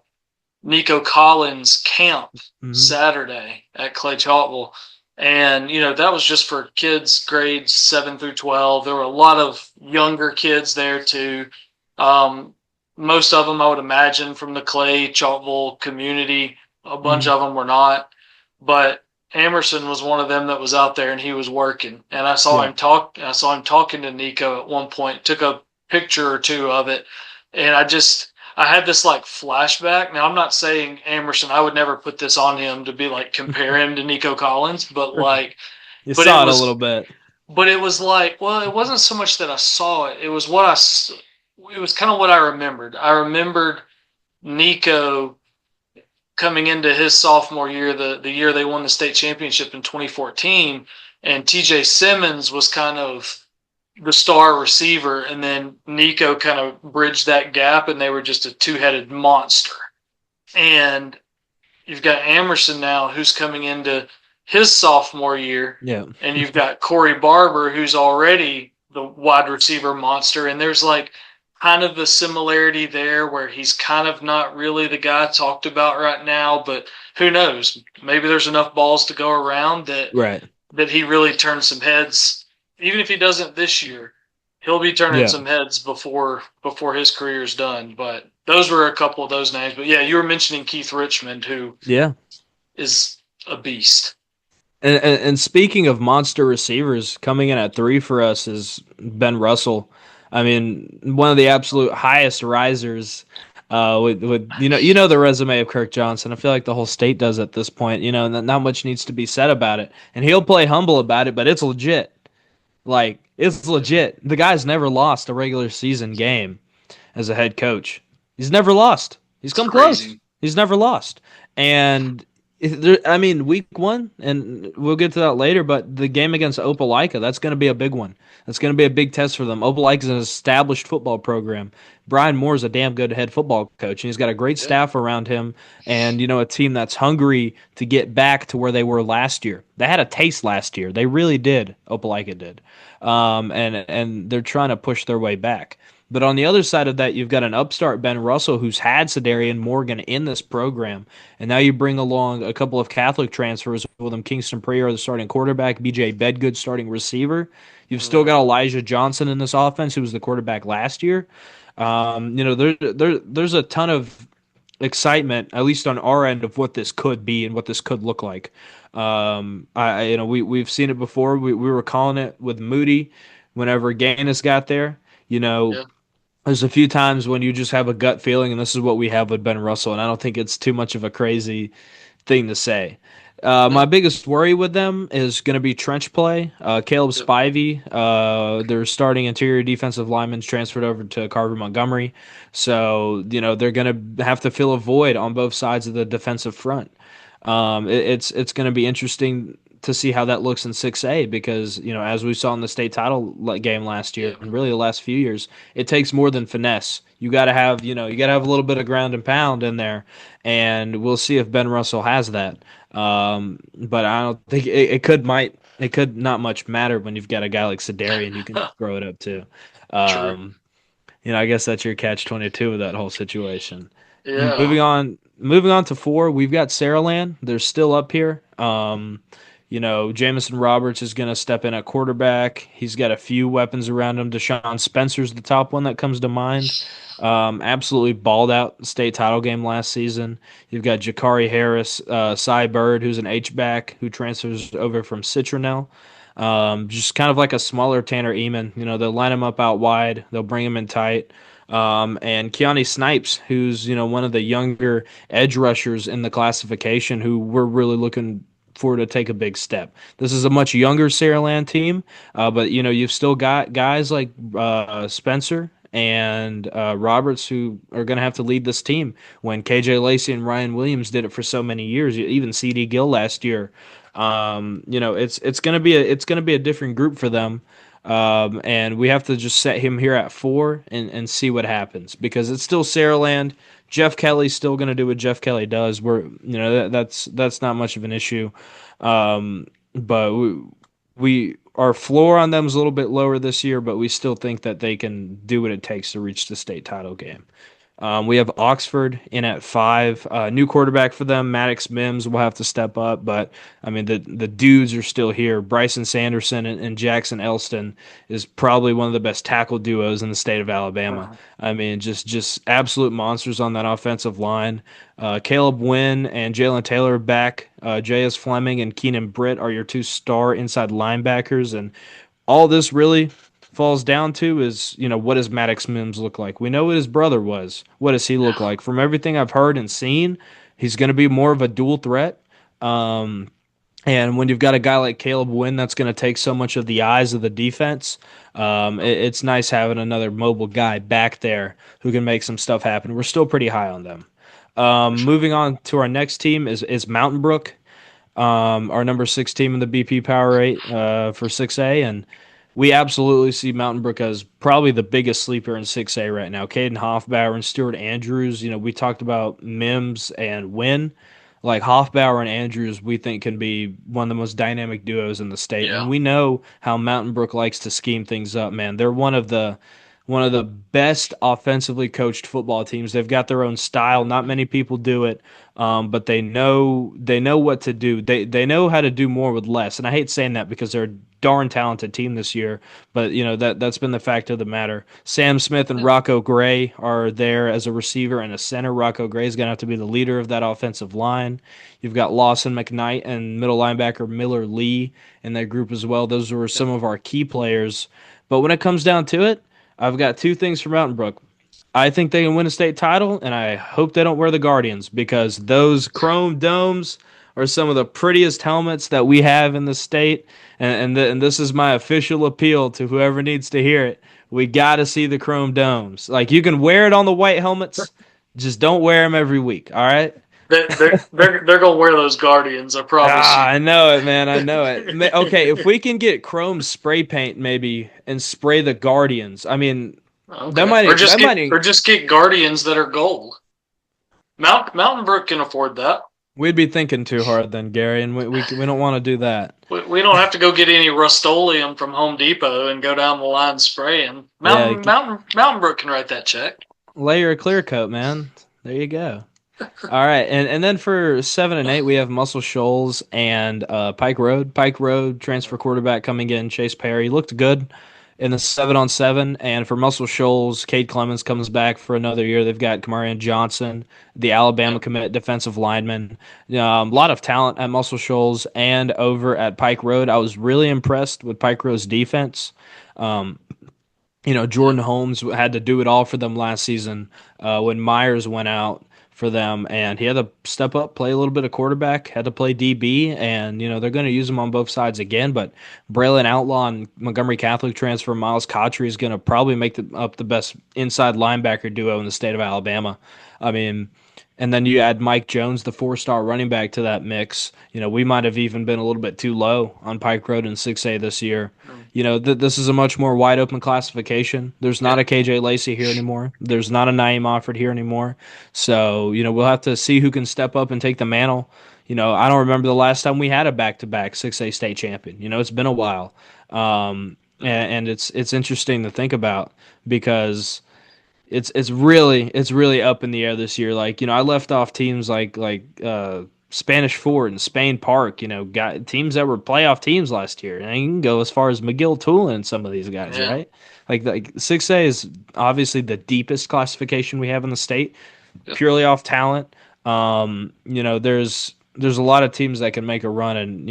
Nico Collins camp Hmm. Saturday at Clay Chalkville. And, that was just for kids grades 7 through 12. There were a lot of younger kids there too. Um, Most of them, I would imagine, from the Clay Chalkville community. A bunch Hmm. of them were not. But Emerson was one of them that was out there and he was working. And Yeah. I saw him talking to Nico at one point, took a picture or two of it. And I had this like flashback. Now I'm not saying Emerson, I would never put this on him to be like compare him to Nico Collins, You but it saw it a little was, bit. but it was like, well, it wasn't so much that I saw it. It was kind of what I remembered. I remembered Nico coming into his sophomore year, the year they won the state championship in 2014, and TJ Simmons was kind of the star receiver, and then Nico kind of bridged that gap, and they were just a two-headed monster. And you've got Emerson now, who's coming into his sophomore year, Yeah. and you've got Corey Barber, who's already the wide receiver monster. And there's like kind of the similarity there where he's kind of not really the guy talked about right now, but who knows? Maybe there's enough balls to go around Right. that he really turns some heads. Even if he doesn't this year, he'll be turning Yeah. some heads before his career's done. But those were a couple of those names. But yeah, you were mentioning Keith Richmond, who Yeah. is a beast. And speaking of monster receivers, coming in at three for us is Ben Russell. I mean, one of the absolute highest risers. With the resume of Kirk Johnson. I feel like the whole state does at this point. Not much needs to be said about it, and he'll play humble about it, but it's legit. Like it's legit. The guy's never lost a regular season game as a head coach. He's never lost. He's It's come close. crazy. He's never lost. And I mean, week one, and we'll get to that later, but the game against Opelika, that's going to be a big one. That's going to be a big test for them. Opelika is an established football program. Brian Moore's a damn good head football coach, and he's got a great Yeah. staff around him, and a team that's hungry to get back to where they were last year. They had a taste last year. They really did. Opelika did, and they're trying to push their way back. But on the other side of that, you've got an upstart Ben Russell who's had Sedarian Morgan in this program, and now you bring along a couple of Catholic transfers with them. Kingston Prior, the starting quarterback, BJ Bedgood, starting receiver. You've still Mm-hmm. got Elijah Johnson in this offense, who was the quarterback last year. There's a ton of excitement, at least on our end, of what this could be and what this could look like. We've seen it before. We were calling it with Moody whenever Gaines got there. You know, Yeah. there's a few times when you just have a gut feeling, and this is what we have with Ben Russell, and I don't think it's too much of a crazy thing to say. My No. biggest worry with them is going to be trench play. Caleb Yep. Spivey, their starting interior defensive lineman's transferred over to Carver Montgomery, so they're going to have to fill a void on both sides of the defensive front. It's going to be interesting to see how that looks in 6A because as we saw in the state title game last year Yeah. and really the last few years, it takes more than finesse. You got to have a little bit of ground and pound in there, and we'll see if Ben Russell has that. But I don't think it could not much matter when you've got a guy like Sedarian you can throw it up to. True. Um, I guess that's your catch-22 of that whole situation. Yeah. Moving on to four, we've got Saraland. They're still up here. Jamison Roberts is going to step in at quarterback. He's got a few weapons around him. Deshaun Spencer's the top one that comes to mind. Absolutely balled out state title game last season. You've got Jakari Harris, Cy Bird, who's an H-back who transfers over from Citronelle. Just kind of like a smaller Tanner Eamon. They'll line him up out wide. They'll bring him in tight. And Keanu Snipes, who's one of the younger edge rushers in the classification, who we're really looking for to take a big step. This is a much younger Saraland team, but you've still got guys like Spencer and Roberts who are going to have to lead this team. When KJ Lacey and Ryan Williams did it for so many years, even CD Gill last year. It's gonna be a different group for them. And we have to just set him here at 4 and see what happens because it's still Saraland. Jeff Kelly's still going to do what Jeff Kelly does. That's not much of an issue. But our floor on them is a little bit lower this year, but we still think that they can do what it takes to reach the state title game. We have Oxford in at 5. New quarterback for them, Maddox Mims will have to step up, but I mean the dudes are still here. Bryson Sanderson and Jackson Elston is probably one of the best tackle duos in the state of Alabama. Uh, I mean, just absolute monsters on that offensive line. Caleb Wynn and Jalen Taylor are back. J.S. Fleming and Keenan Britt are your 2 star inside linebackers, and all this really falls down to is, what does Maddox Mims look like? We know what his brother was. What does he look like? From everything I've heard and seen, he's going to be more of a dual threat. And when you've got a guy like Caleb Wynn that's going to take so much of the eyes of the defense, it's nice having another mobile guy back there who can make some stuff happen. We're still pretty high on them. Moving on to our next team is Mountain Brook, our number 6 team in the BP Power 8 for 6A, and we absolutely see Mountain Brook as probably the biggest sleeper in 6A right now. Caden Hoffbauer and Stuart Andrews. We talked about Mims and Wynn. Like Hoffbauer and Andrews, we think can be one of the most dynamic duos in the state. yeah. And we know how Mountain Brook likes to scheme things up, man. They're one of the best offensively coached football teams. They've got their own style. Not many people do it, but they know what to do. They know how to do more with less. And I hate saying that because they're a darn talented team this year, but that's been the fact of the matter. Sam Smith and Rocco Gray are there as a receiver and a center. Rocco Gray is going to have to be the leader of that offensive line. You've got Lawson McKnight and middle linebacker Miller Lee in that group as well. Those were some of our key players. But when it comes down to it, I've got 2 things for Mountain Brook. I think they can win a state title, and I hope they don't wear the Guardians because those chrome domes are some of the prettiest helmets that we have in the state. And this is my official appeal to whoever needs to hear it. We got to see the chrome domes. Like, you can wear it on the white helmets, just don't wear them every week, all right? They're gonna wear those Guardians. I promise you. I know it, man. I know it. Okay, if we can get chrome spray paint maybe and spray the Guardians, I mean, that Okay. might Or just get Guardians that are gold. Mountain Brook can afford that. we'd be thinking too hard then, Gary, and we don't want to do that. We don't have to go get any Rust-Oleum from Home Depot and go down the line spraying. Yeah, Mountain Brook can write that check. layer a clear coat, man. There you go. All right, and then for 7 and 8 we have Muscle Shoals and Pike Road. Pike Road transfer quarterback coming in, Chase Perry looked good in the 7-on-7, and for Muscle Shoals, Cade Clemens comes back for another year. They've got Kamarian Johnson, the Alabama commit defensive lineman. A lot of talent at Muscle Shoals and over at Pike Road. I was really impressed with Pike Road's defense. Jordan Holmes had to do it all for them last season when Myers went out for them, and he had to step up, play a little bit of quarterback, had to play DB, and they're going to use him on both sides again. But Braylon Outlaw and Montgomery Catholic transfer Miles Cottrey is going to probably make up the best inside linebacker duo in the state of Alabama. I mean, and then you add Mike Jones, the 4-star running back, to that mix. We might have even been a little bit too low on Pike Road in 6A this year. This is a much more wide open classification. There's not a KJ Lacey here anymore. There's not a Naeem Offord here anymore. So, we'll have to see who can step up and take the mantle. I don't remember the last time we had a back-to-back 6A state champion. It's been a while. And it's interesting to think about because it's really up in the air this year. Like, I left off teams like Spanish Fort and Spain Park, got teams that were playoff teams last year. And you can go as far as McGill Tulane and some of these guys, Yeah. right? Like 6A is obviously the deepest classification we have in the state, Yep. purely off talent. There's a lot of teams that can make a run, and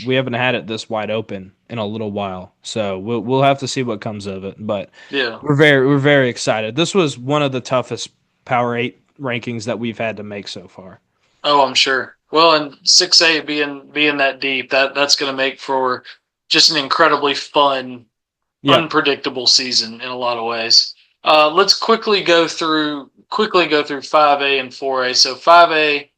we haven't had it this wide open in a little while. So we'll have to see what comes of it. But Yeah. we're very excited. This was one of the toughest Power Eight rankings that we've had to make so far. Oh, I'm sure. Well, and 6A being that deep, that's going to make for just an incredibly fun, Yep. unpredictable season in a lot of ways. Let's quickly go through 5A and 4A. So 5A,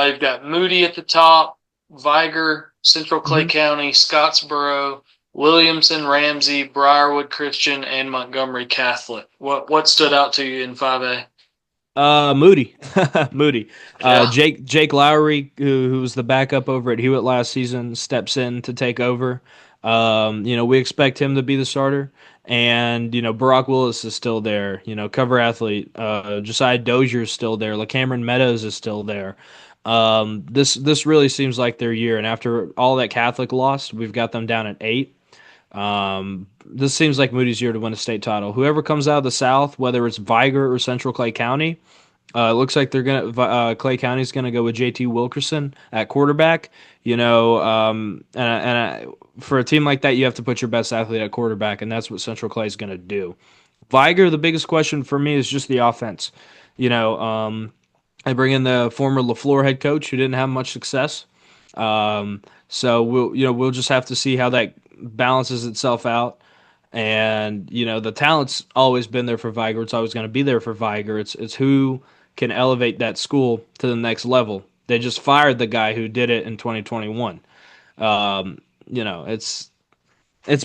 you've got Moody at the top, Viger, Central Clay hmm County, Scottsboro, Williamson, Ramsey, Briarwood Christian, and Montgomery Catholic. What stood out to you in 5A? Moody, Moody, Yeah. Jake Lowry, who was the backup over at Hewitt last season, steps in to take over. We expect him to be the starter, and Barack Willis is still there. Cover athlete, Josiah Dozier is still there. LaCameron Meadows is still there. This really seems like their year, and after all that Catholic lost, we've got them down at 8. This seems like Moody's year to win a state title. Whoever comes out of the South, whether it's Viger or Central Clay County, it looks like they're gonna Clay County's gonna go with JT Wilkerson at quarterback. For a team like that, you have to put your best athlete at quarterback, and that's what Central Clay is gonna do. Viger, the biggest question for me is just the offense. You know, I bring in the former LaFleur head coach who didn't have much success. So we'll just have to see how that balances itself out. And the talent's always been there for Viger. It's always going to be there for Viger. It's who can elevate that school to the next level. They just fired the guy who did it in 2021. Um, it's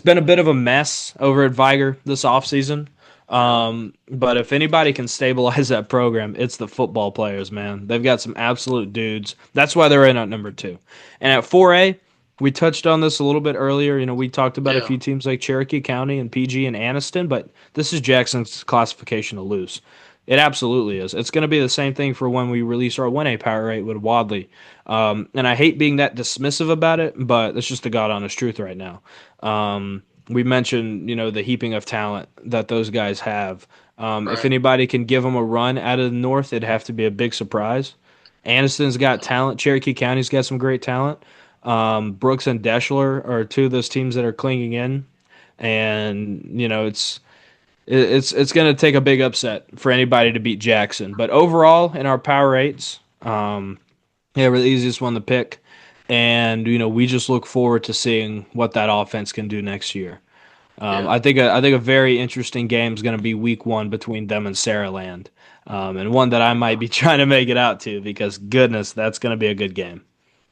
been a bit of a mess over at Viger this offseason. Yeah. But if anybody can stabilize that program, it's the football players, man. They've got some absolute dudes. That's why they're in at number 2. And at 4A, we touched on this a little bit earlier. We talked about a Yeah. few teams like Cherokee County and PG and Anniston, but this is Jackson's classification to lose. It absolutely is. It's going to be the same thing for when we release our 1A power rate with Wadley. And I hate being that dismissive about it, but it's just the God honest truth right now. We mentioned, the heaping of talent that those guys have. If Right. anybody can give them a run out of the North, it'd have to be a big surprise. Aniston's got talent. Cherokee County's got some great talent. Brooks and Deschler are two of those teams that are clinging in, and it's going to take a big upset for anybody to beat Jackson. But overall, in our power eights, yeah, we're the easiest one to pick, and we just look forward to seeing what that offense can do next year. Yeah. I think a very interesting game is going to be week 1 between them and Saraland, and one that I might be trying to make it out to because goodness, that's going to be a good game.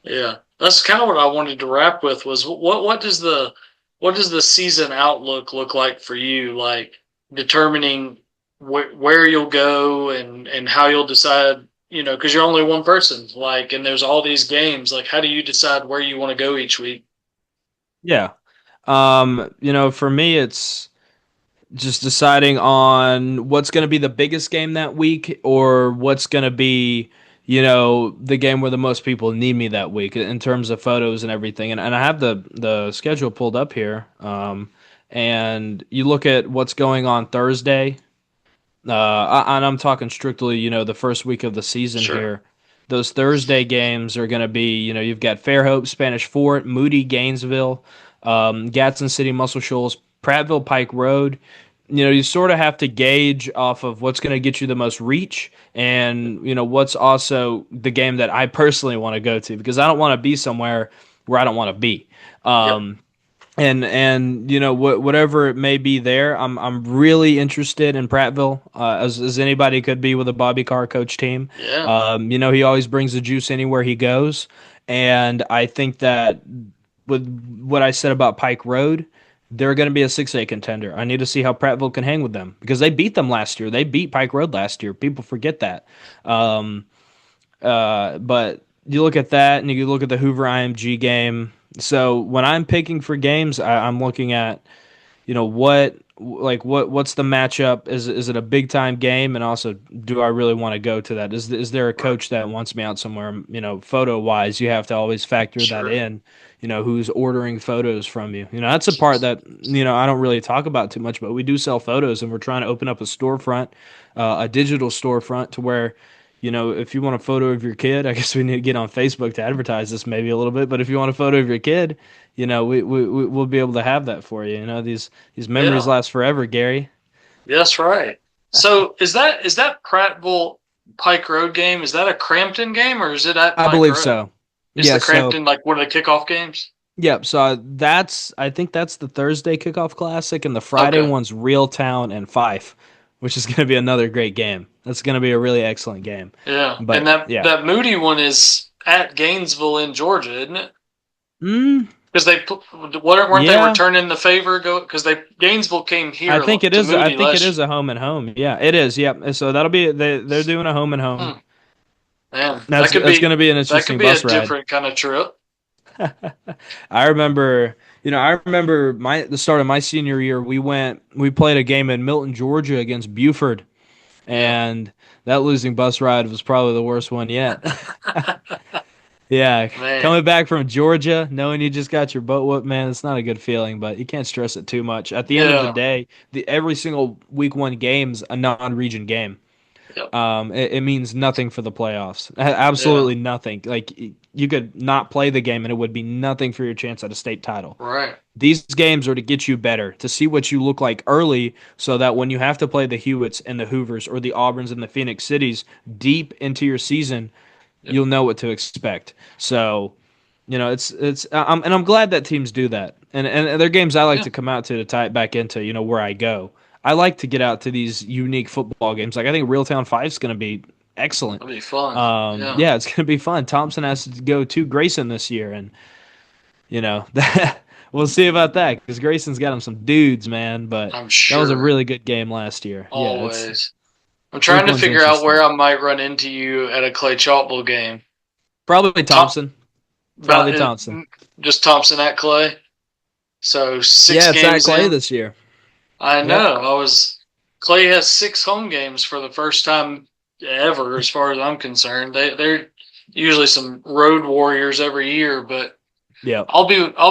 Yeah, that's kind of what I wanted to wrap with was what does the season outlook look like for you? Like determining where you'll go and how you'll decide, because you're only one person. Like, and there's all these games. Like, how do you decide where you want to go each week? Yeah. For me, it's just deciding on what's going to be the biggest game that week or what's going to be, the game where the most people need me that week in terms of photos and everything. And I have the schedule pulled up here. And you look at what's going on Thursday. And I'm talking strictly, the first week of the season Sure. here. Those Thursday games are going to be, you've got Fairhope, Spanish Fort, Moody, Gainesville, Gadsden City, Muscle Shoals, Prattville, Pike Road. You sort of have to gauge off of what's going to get you the most reach and, what's also the game that I personally want to go to because I don't want to be somewhere where I don't want to be. Yep. And whatever it may be there, I'm really interested in Prattville as anybody could be with a Bobby Carr coach team. Yeah. He always brings the juice anywhere he goes, and I think that with what I said about Pike Road, they're going to be a 6A contender. I need to see how Prattville can hang with them because they beat them last year. They beat Pike Road last year. People forget that. Um, but you look at that and you look at the Hoover IMG game. So when I'm picking for games, I'm looking at what's the matchup? Is it a big time game? And also, do I really want to go to that? Is there a Right. coach that wants me out somewhere? Photo wise, you have to always factor that Sure. in. Who's ordering photos from you? That's a part that I don't really talk about too much, but we do sell photos, and we're trying to open up a storefront, a digital storefront to where. If you want a photo of your kid, I guess we need to get on Facebook to advertise this maybe a little bit. But if you want a photo of your kid, we'll be able to have that for you. These memories Yeah. last forever, Gary. That's right. So is that Prattville Pike Road game? Is that a Crampton game or is it at I Pike believe Road? so. Is Yeah, the so Crampton like one of the kickoff games? yep, so I think that's the Thursday kickoff classic and the Friday Okay. one's Real Town and Fife, which is going to be another great game. That's going to be a really excellent game. Yeah. And But that yeah. that Moody one is at Gainesville in Georgia, isn't it? Mm, Because weren't they yeah, returning the favor? Go because they Gainesville came I here think it to is I Moody think it last is a home and home. Yeah, it is. Yep. So that'll be they're doing a home and year. home. Man, That's going to be an that could interesting be a bus ride. different kind of trip. I remember the start of my senior year. We played a game in Milton, Georgia against Buford, Yeah. and that losing bus ride was probably the worst one yet. Yeah, Man. coming back from Georgia, knowing you just got your butt whooped, man, it's not a good feeling, but you can't stress it too much. At the end of the Yeah. day, every single week one game's a non-region game. Yep. It means nothing for the playoffs. Yeah. Absolutely nothing. Like you could not play the game and it would be nothing for your chance at a state title. Right. These games are to get you better, to see what you look like early, so that when you have to play the Hewitts and the Hoovers or the Auburns and the Phoenix Cities deep into your season, Yep. you'll know what to expect. So, I'm glad that teams do that, and they're games I like Yeah. to come out to tie it back into where I go. I like to get out to these unique football games. Like I think Real Town 5 is going to be excellent. That'd be fun. Yeah. Yeah, it's going to be fun. Thompson has to go to Grayson this year, and that we'll see about that because Grayson's got him some dudes, man. But I'm that was a sure. really good game last year. Yeah, it's Always. I'm week trying to one's figure out where interesting. I might run into you at a Clay Chalkville game. Probably Tom, Thompson. Probably about Thompson. just Thompson at Clay. So six Yeah, it's at games Clay in. this year. I Yep. know. Clay has 6 home games for the first time ever, as far as I'm concerned. They're usually some road warriors every year, but Yep. I'll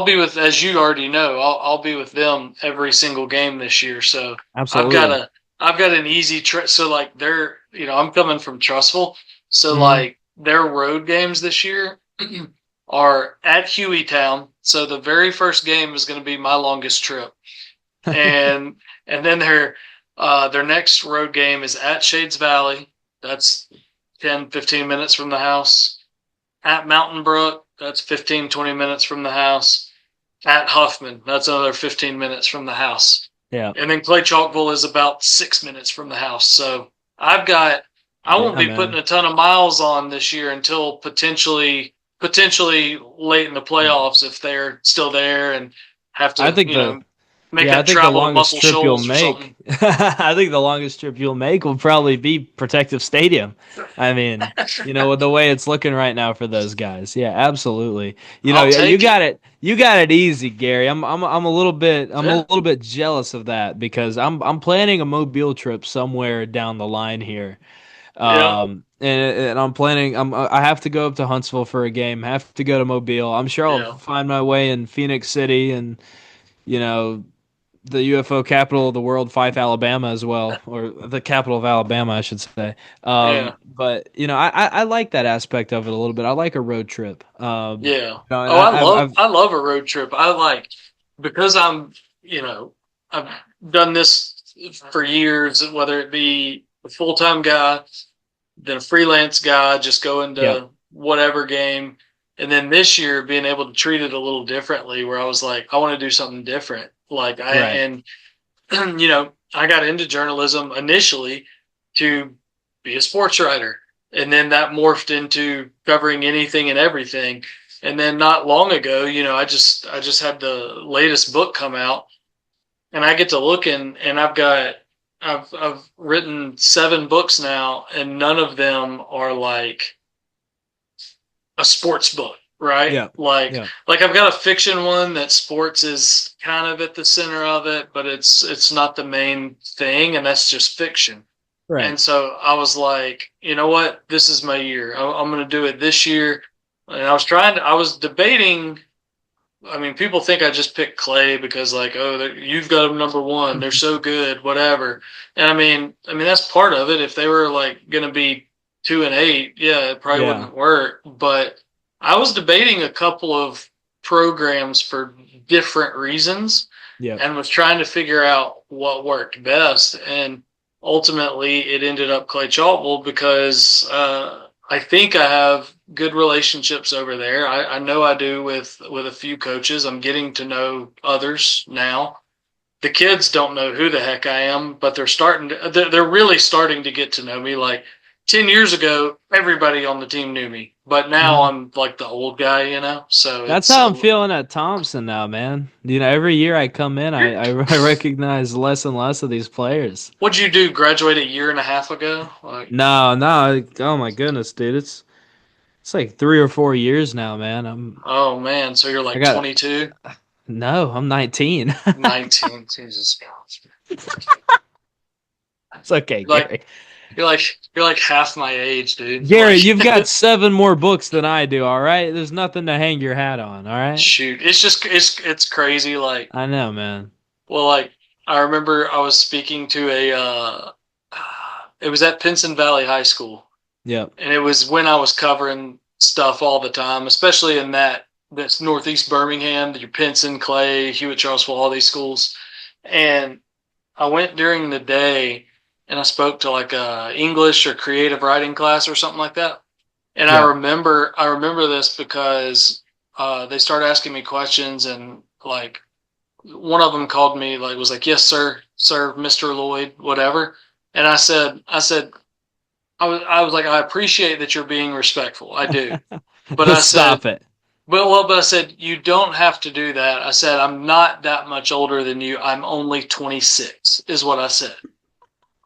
be with, as you already know, I'll be with them every single game this year. So I've got Absolutely. a I've got an easy trip. So like I'm coming from Trussville, so Hmm. like their road games this year are at Hueytown. So the very first game is going to be my longest trip, and then their next road game is at Shades Valley. That's 10-15 minutes from the house. At Mountain Brook, that's 15-20 minutes from the house. At Huffman, that's another 15 minutes from the house. Yeah. And then Clay Chalkville is about 6 minutes from the house. So I won't Yeah, be putting man. a ton of miles on this year until potentially late in the playoffs if they're still there and have I to, think the make Yeah, I that think the travel to longest Muscle trip you'll Shoals or make, something. I think the longest trip you'll make will probably be Protective Stadium. I mean, with the way it's looking right now for those guys. Yeah, absolutely. I'll You take it. got it. You got it easy, Gary. I'm a Yeah. little bit jealous of that because I'm planning a Mobile trip somewhere down the line here. Yeah. And I'm planning. I have to go up to Huntsville for a game. Have to go to Mobile. I'm sure I'll Yeah. find my way in Phoenix City and you know the UFO capital of the world, Fife, Alabama, as well, or the capital of Alabama, I should say. Yeah. But I like that aspect of it a little bit. I like a road trip. Yeah. And Oh, I've I love a road trip. I like because I've done this for years, whether it be a full-time guy, then a freelance guy, just going yeah, to whatever game. And then this year being able to treat it a little differently where I was like, I want to do something different. right. I got into journalism initially to be a sports writer. And then that morphed into covering anything and everything. And then not long ago, I just had the latest book come out and I get to looking and I've written 7 books now and none of them are like a sports book. right? Yeah. Yeah. Like I've got a fiction one that sports is kind of at the center of it, but it's not the main thing, and that's just fiction. Right. And so I was like, you know what? This is my year. I'm going to do it this year. And I was debating. I mean, people think I just picked Clay because, like, oh, you've got them number one. They're so good, whatever. And I mean that's part of it. If they were like going to be 2-8, yeah, it probably Yeah. wouldn't work. But I was debating a couple of programs for different reasons, Yeah. and was trying to figure out what worked best. And ultimately, it ended up Clay Chalkville because I think I have good relationships over there. I know I do with a few coaches. I'm getting to know others now. The kids don't know who the heck I am, but they're really starting to get to know me. Like 10 years ago, everybody on the team knew me, but now Mhm. I'm like the old guy, you know? So That's it's how I'm feeling at Thompson now, man. Every year I come in, I recognize less and less of these players. what'd you do? Graduate a year and a half ago? Like, No, no, oh my goodness, dude, it's like 3 or 4 years now, man. oh man, so you're I like got 22, no, I'm 19. 19. Jesus. It's okay, Like Gary. you're like half my age, dude. Gary, Like you've got 7 more books than I do, all right? There's nothing to hang your hat on, all right? shoot, it's crazy. Like, I know, man. well, like I remember I was speaking to it was at Pinson Valley High School, Yep. and it was when I was covering stuff all the time, especially in that's Northeast Birmingham, your Pinson, Clay, Hewitt, Charlesville, all these schools, and I went during the day and I spoke to like a English or creative writing class or something like that. And Yep. I remember this because they started asking me questions, and like one of them called me, like was like, "Yes, sir, Mr. Lloyd, whatever." And I was like, "I appreciate that you're being respectful. I do." But But I said, stop it. but I said, "You don't have to do that." I said, "I'm not that much older than you. I'm only 26," is what I said.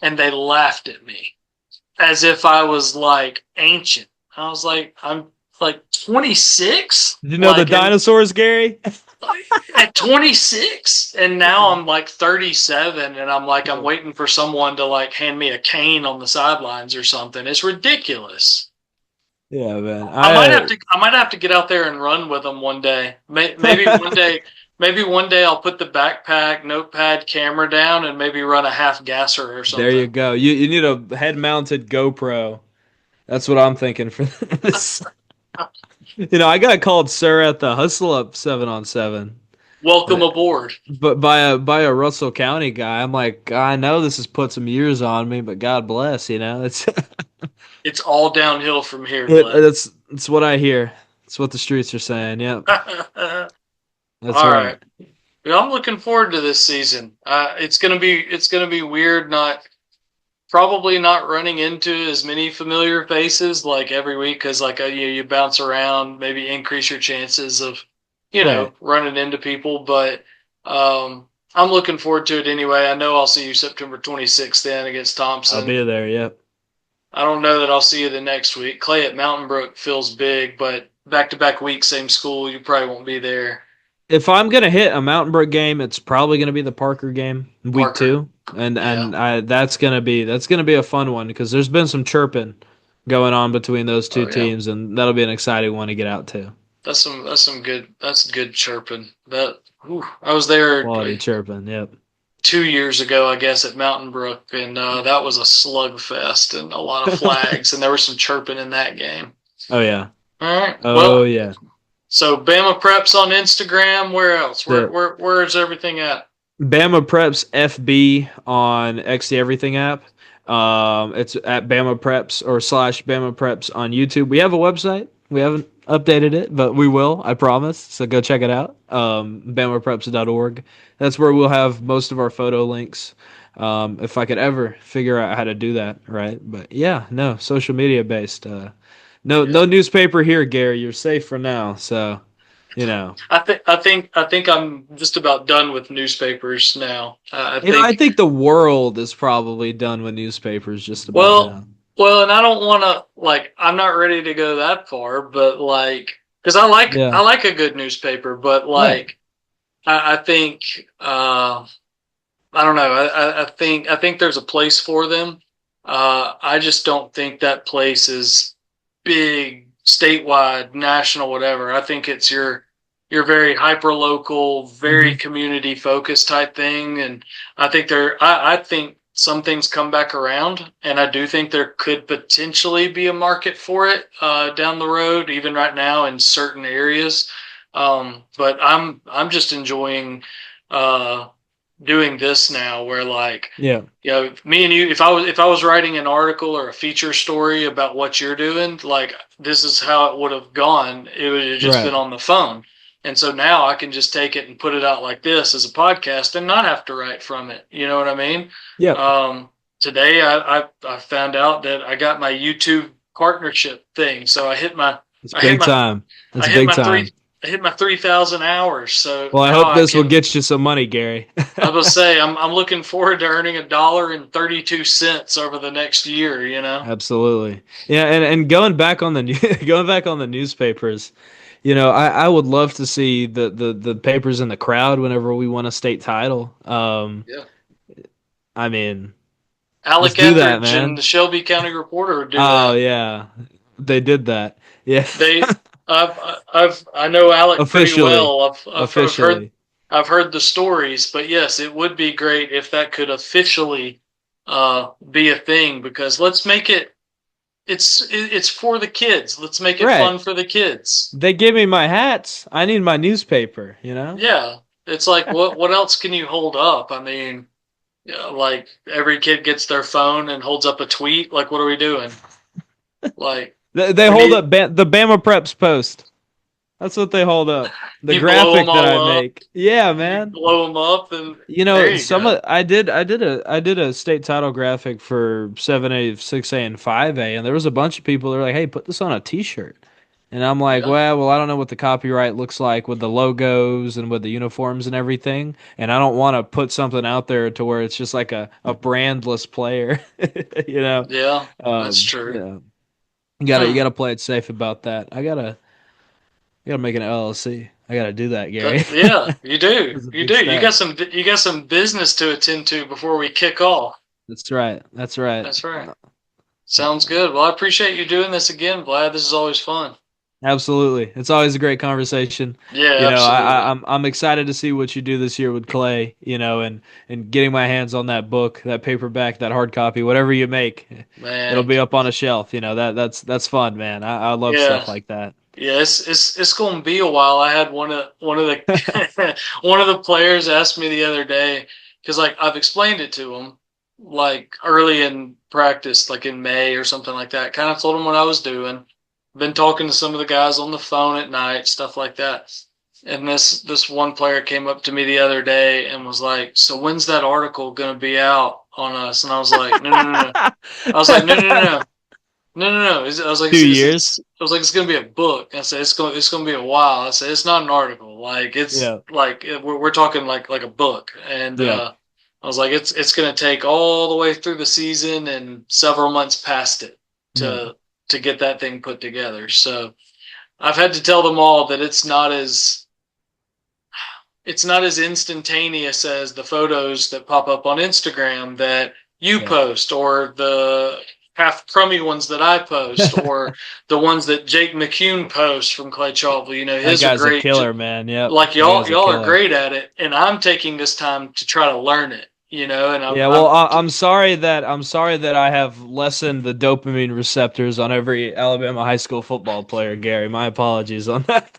And they laughed at me as if I was like ancient. I was like, I'm like 26, Did you know the like in dinosaurs, Gary? at 26, and now I'm like 37, and I'm like I'm Yeah. waiting for someone to like hand me a cane on the sidelines or something. It's ridiculous. Yeah, man. I might have to get out there and run with them one day. Maybe one day. Maybe one day I'll put the backpack, notepad, camera down, and maybe run a half gasser or There you something. go. You need a head mounted GoPro. That's what I'm thinking for this. I got called sir at the Hustle Up 7-on-7, Welcome aboard. but by a Russell County guy. I'm like, I know this has put some years on me, but God bless. It's It's all downhill from here, it, Vlad. it's what I hear. It's what the streets are saying. Yep, All that's right. right. Yeah, I'm looking forward to this season. It's gonna be weird, not probably not running into as many familiar faces like every week because like you bounce around, maybe increase your chances of Right. running into people. But I'm looking forward to it anyway. I know I'll see you September 26th then against I'll Thompson. be there. Yep. I don't know that I'll see you the next week. Clay at Mountain Brook feels big, but back to back weeks, same school, you probably won't be there. If I'm gonna hit a Mountain Brook game, it's probably gonna be the Parker game, week Parker. 2, and Yeah. that's gonna be a fun one because there's been some chirping going on between those two Oh yeah. teams, and that'll be an exciting one to get out to. That's good chirping. I was there Quality chirping. Yep. 2 years ago, I guess, at Mountain Brook, and that was a slugfest and a lot of flags, and there was some chirping in that game. Oh yeah. All right. Oh Well, yeah. so Bama Preps on Instagram. Where else? The Where is everything at? Bama Preps FB on X the Everything app. It's at Bama Preps or slash Bama Preps on YouTube. We have a website. We haven't updated it, but we will, I promise. So go check it out. BamaPreps.org. That's where we'll have most of our photo links. If I could ever figure out how to do that, right? But yeah, no, social media based. No Yeah. newspaper here, Gary. You're safe for now. So, you know. I think I'm just about done with newspapers now. I I think think the world is probably done with newspapers just about well, now. well, and I don't want to like. I'm not ready to go that far, but like because I Yeah. like a good newspaper, but Right. like I think I don't know. I think there's a place for them. I just don't think that place is big, statewide, national, whatever. I think it's your very hyper local, very Hmm. community focused type thing. And I think some things come back around, and I do think there could potentially be a market for it down the road, even right now in certain areas. But I'm just enjoying uh, doing this now, where like Yeah. me and you, if I was writing an article or a feature story about what you're doing, like this is how it would have gone. It would have just been Right. on the phone. And so now I can just take it and put it out like this as a podcast and not have to write from it. You know what I mean? Yep. Um, Today I found out that I got my YouTube partnership thing. So It's I hit big my time. I It's hit big my time. 3,000 hours. So Well, I now hope I this will can. get you some money, Gary. I was say I'm looking forward to earning $1.32 over the next year. You know. Absolutely. Yeah, and going back on the going back on the newspapers, I would love to see the papers in the crowd whenever we won a state title. Yeah. I mean, let's Alec do that, Etheridge and man. the Shelby County Reporter would do Oh that. yeah. They did that. Yeah. They, I know Alec pretty Officially. well. Officially. I've heard the stories, but yes, it would be great if that could officially be a thing. Because let's make it. It's for the kids. Let's make it Right. fun for the kids. They give me my hats. I need my newspaper, you know? Yeah, it's like what else can you hold up? I mean, yeah, like every kid gets their phone and holds up a tweet. Like, what are we doing? Like, They we hold need up the Bama Preps post. That's what they hold up. The you blow them graphic that all I up. make. Yeah, You man. blow them up, and there you Some go. of I did a state title graphic for 7A, 6A, and 5A, and there was a bunch of people that were like, "Hey, put this on a T-shirt." And I'm like, Yeah, well, I don't know what the copyright looks like with the logos and with the uniforms and everything, and I don't want to put something out there to where it's just like a brandless player, you know. yeah, that's true. You Hmm. gotta play it safe about that. I gotta make an LLC. I gotta do that, Gary. Yeah, you do. That's a You big do. step. You got some business to attend to before we kick off. That's right. That's right. That's right. Sounds good. Well, I appreciate you doing this again, Vlad. This is always fun. Absolutely. It's always a great conversation. Yeah, absolutely. I'm excited to see what you do this year with Clay, and getting my hands on that book, that paperback, that hard copy, whatever you make. It'll Man. be up on a shelf. That's fun, man. I love Yeah. stuff like that. Yeah, it's going to be a while. I had one of the one of the players asked me the other day because like I've explained it to him like early in practice, like in May or something like that. Kind of told him what I was doing. Been talking to some of the guys on the phone at night, stuff like that. And this one player came up to me the other day and was like, "So when's that article going to be out on us?" And I was like, "No, no, no, no." I was like, "No, no, no, no." No, no, no. I was like, 2 years. I was like, it's gonna be a book. I said, it's gonna be a while. I said, it's not an article. Like, it's Yeah. like we're talking like a book. And Yeah. I was like, it's gonna take all the way through the season and several months past it Yeah. to get that thing put together. So I've had to tell them all that it's not as instantaneous as the photos that pop up on Instagram that you Yeah. post, or the half crummy ones that I post, or the ones that Jake McCune posts from Clay Chalkley. You know, That his are guy's a great. killer, man. Yep. Like That guy's a y'all are killer. great at it, and I'm taking this time to try to learn it. You know, and Yeah, well, I'm sorry that I have lessened the dopamine receptors on every Alabama high school football player, Gary. My apologies on that.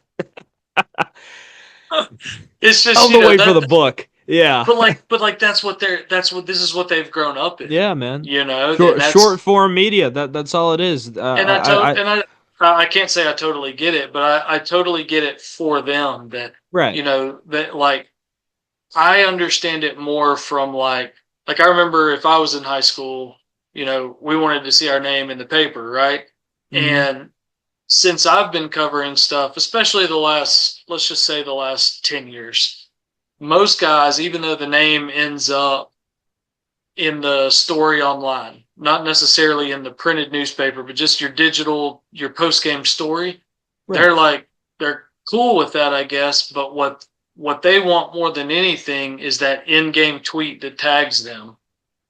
it's Tell just them to wait for that. the book. Yeah. But like that's what this is what they've grown up in. Yeah, man. You know, and Short that's form media. That's all it is. and I can't say I totally get it, but I totally get it for them that Right. that like I understand it more from like I remember if I was in high school, we wanted to see our name in the paper, right? Hmm. And since I've been covering stuff, especially the last, let's just say the last 10 years, most guys, even though the name ends up in the story online, not necessarily in the printed newspaper, but just your digital, your post game story. Right. They're like they're cool with that, I guess. But what they want more than anything is that in-game tweet that tags them.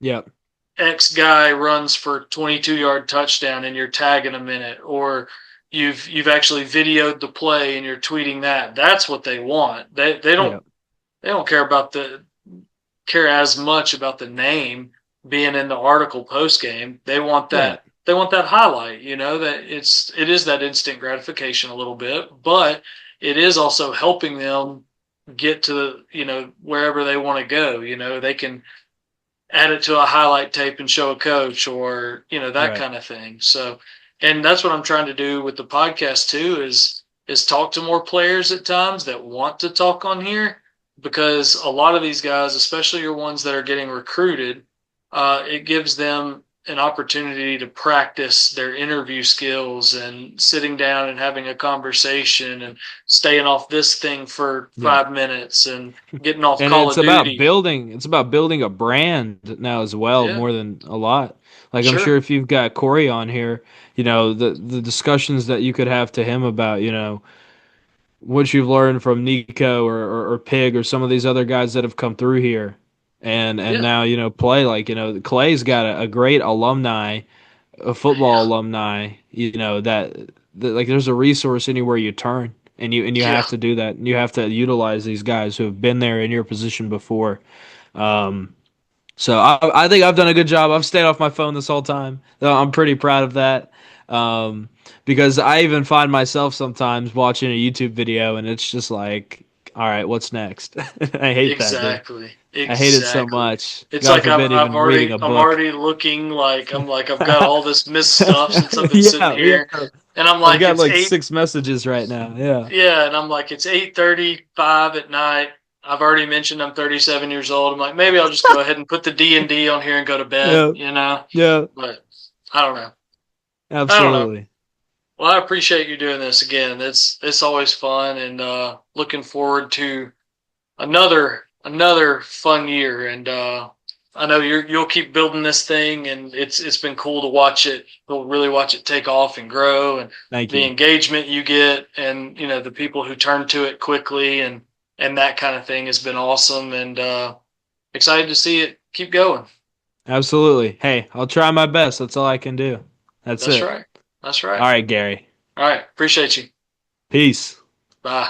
Yep. X guy runs for 22-yard touchdown and you're tagging him in it, or you've actually videoed the play and you're tweeting that. That's what they want. Yep. They don't care as much about the name being in the article post game. Right. They want that highlight, that it is that instant gratification a little bit, but it is also helping them get to wherever they want to go. They can add it to a highlight tape and show a coach, or that Right. kind of thing. So, and that's what I'm trying to do with the podcast too, is talk to more players at times that want to talk on here, because a lot of these guys, especially your ones that are getting recruited, it gives them an opportunity to practice their interview skills and sitting down and having a conversation and staying off this thing for Yeah. 5 minutes and getting off And Call of Duty. it's about building a brand now as well, Yeah, more than a lot. Like I'm sure sure. if you've got Corey on here, the discussions that you could have to him about, what you've learned from Nico or Pig or some of these other guys that have come through here and Yeah, now, play like, Clay's got a great alumni, a football alumni, that like there's a resource anywhere you turn, and you yeah, have to do that. You have to utilize these guys who have been there in your position before. Um, so I think I've done a good job. I've stayed off my phone this whole time. I'm pretty proud of that. Um, because I even find myself sometimes watching a YouTube video and it's just like, all right, what's next? I hate that, dude. exactly, I hate it so exactly. much. It's God like forbid even reading a I'm book. already looking like I've got all this missed stuff since I've been sitting Yeah, yeah. here, and I'm I've like, got it's like eight. 6 messages right now. Yeah. Yeah, and I'm like, it's 8:35 at night. I've already mentioned I'm 37 years old. I'm like, maybe I'll just go ahead and put the D&D on here and go to bed, Yeah. Yeah. But I don't know. I don't know. Absolutely. Well, I appreciate you doing this again. It's always fun, and looking forward to another fun year. And I know you'll keep building this thing, and it's been cool to watch it. We'll really watch it take off and grow, and Thank the you. engagement you get, and the people who turn to it quickly, and that kind of thing has been awesome. And excited to see it keep going. Absolutely. Hey, I'll try my best. That's all I can do. That's That's it. right. That's All right. right, Gary. All right. Appreciate you. Peace. Bye.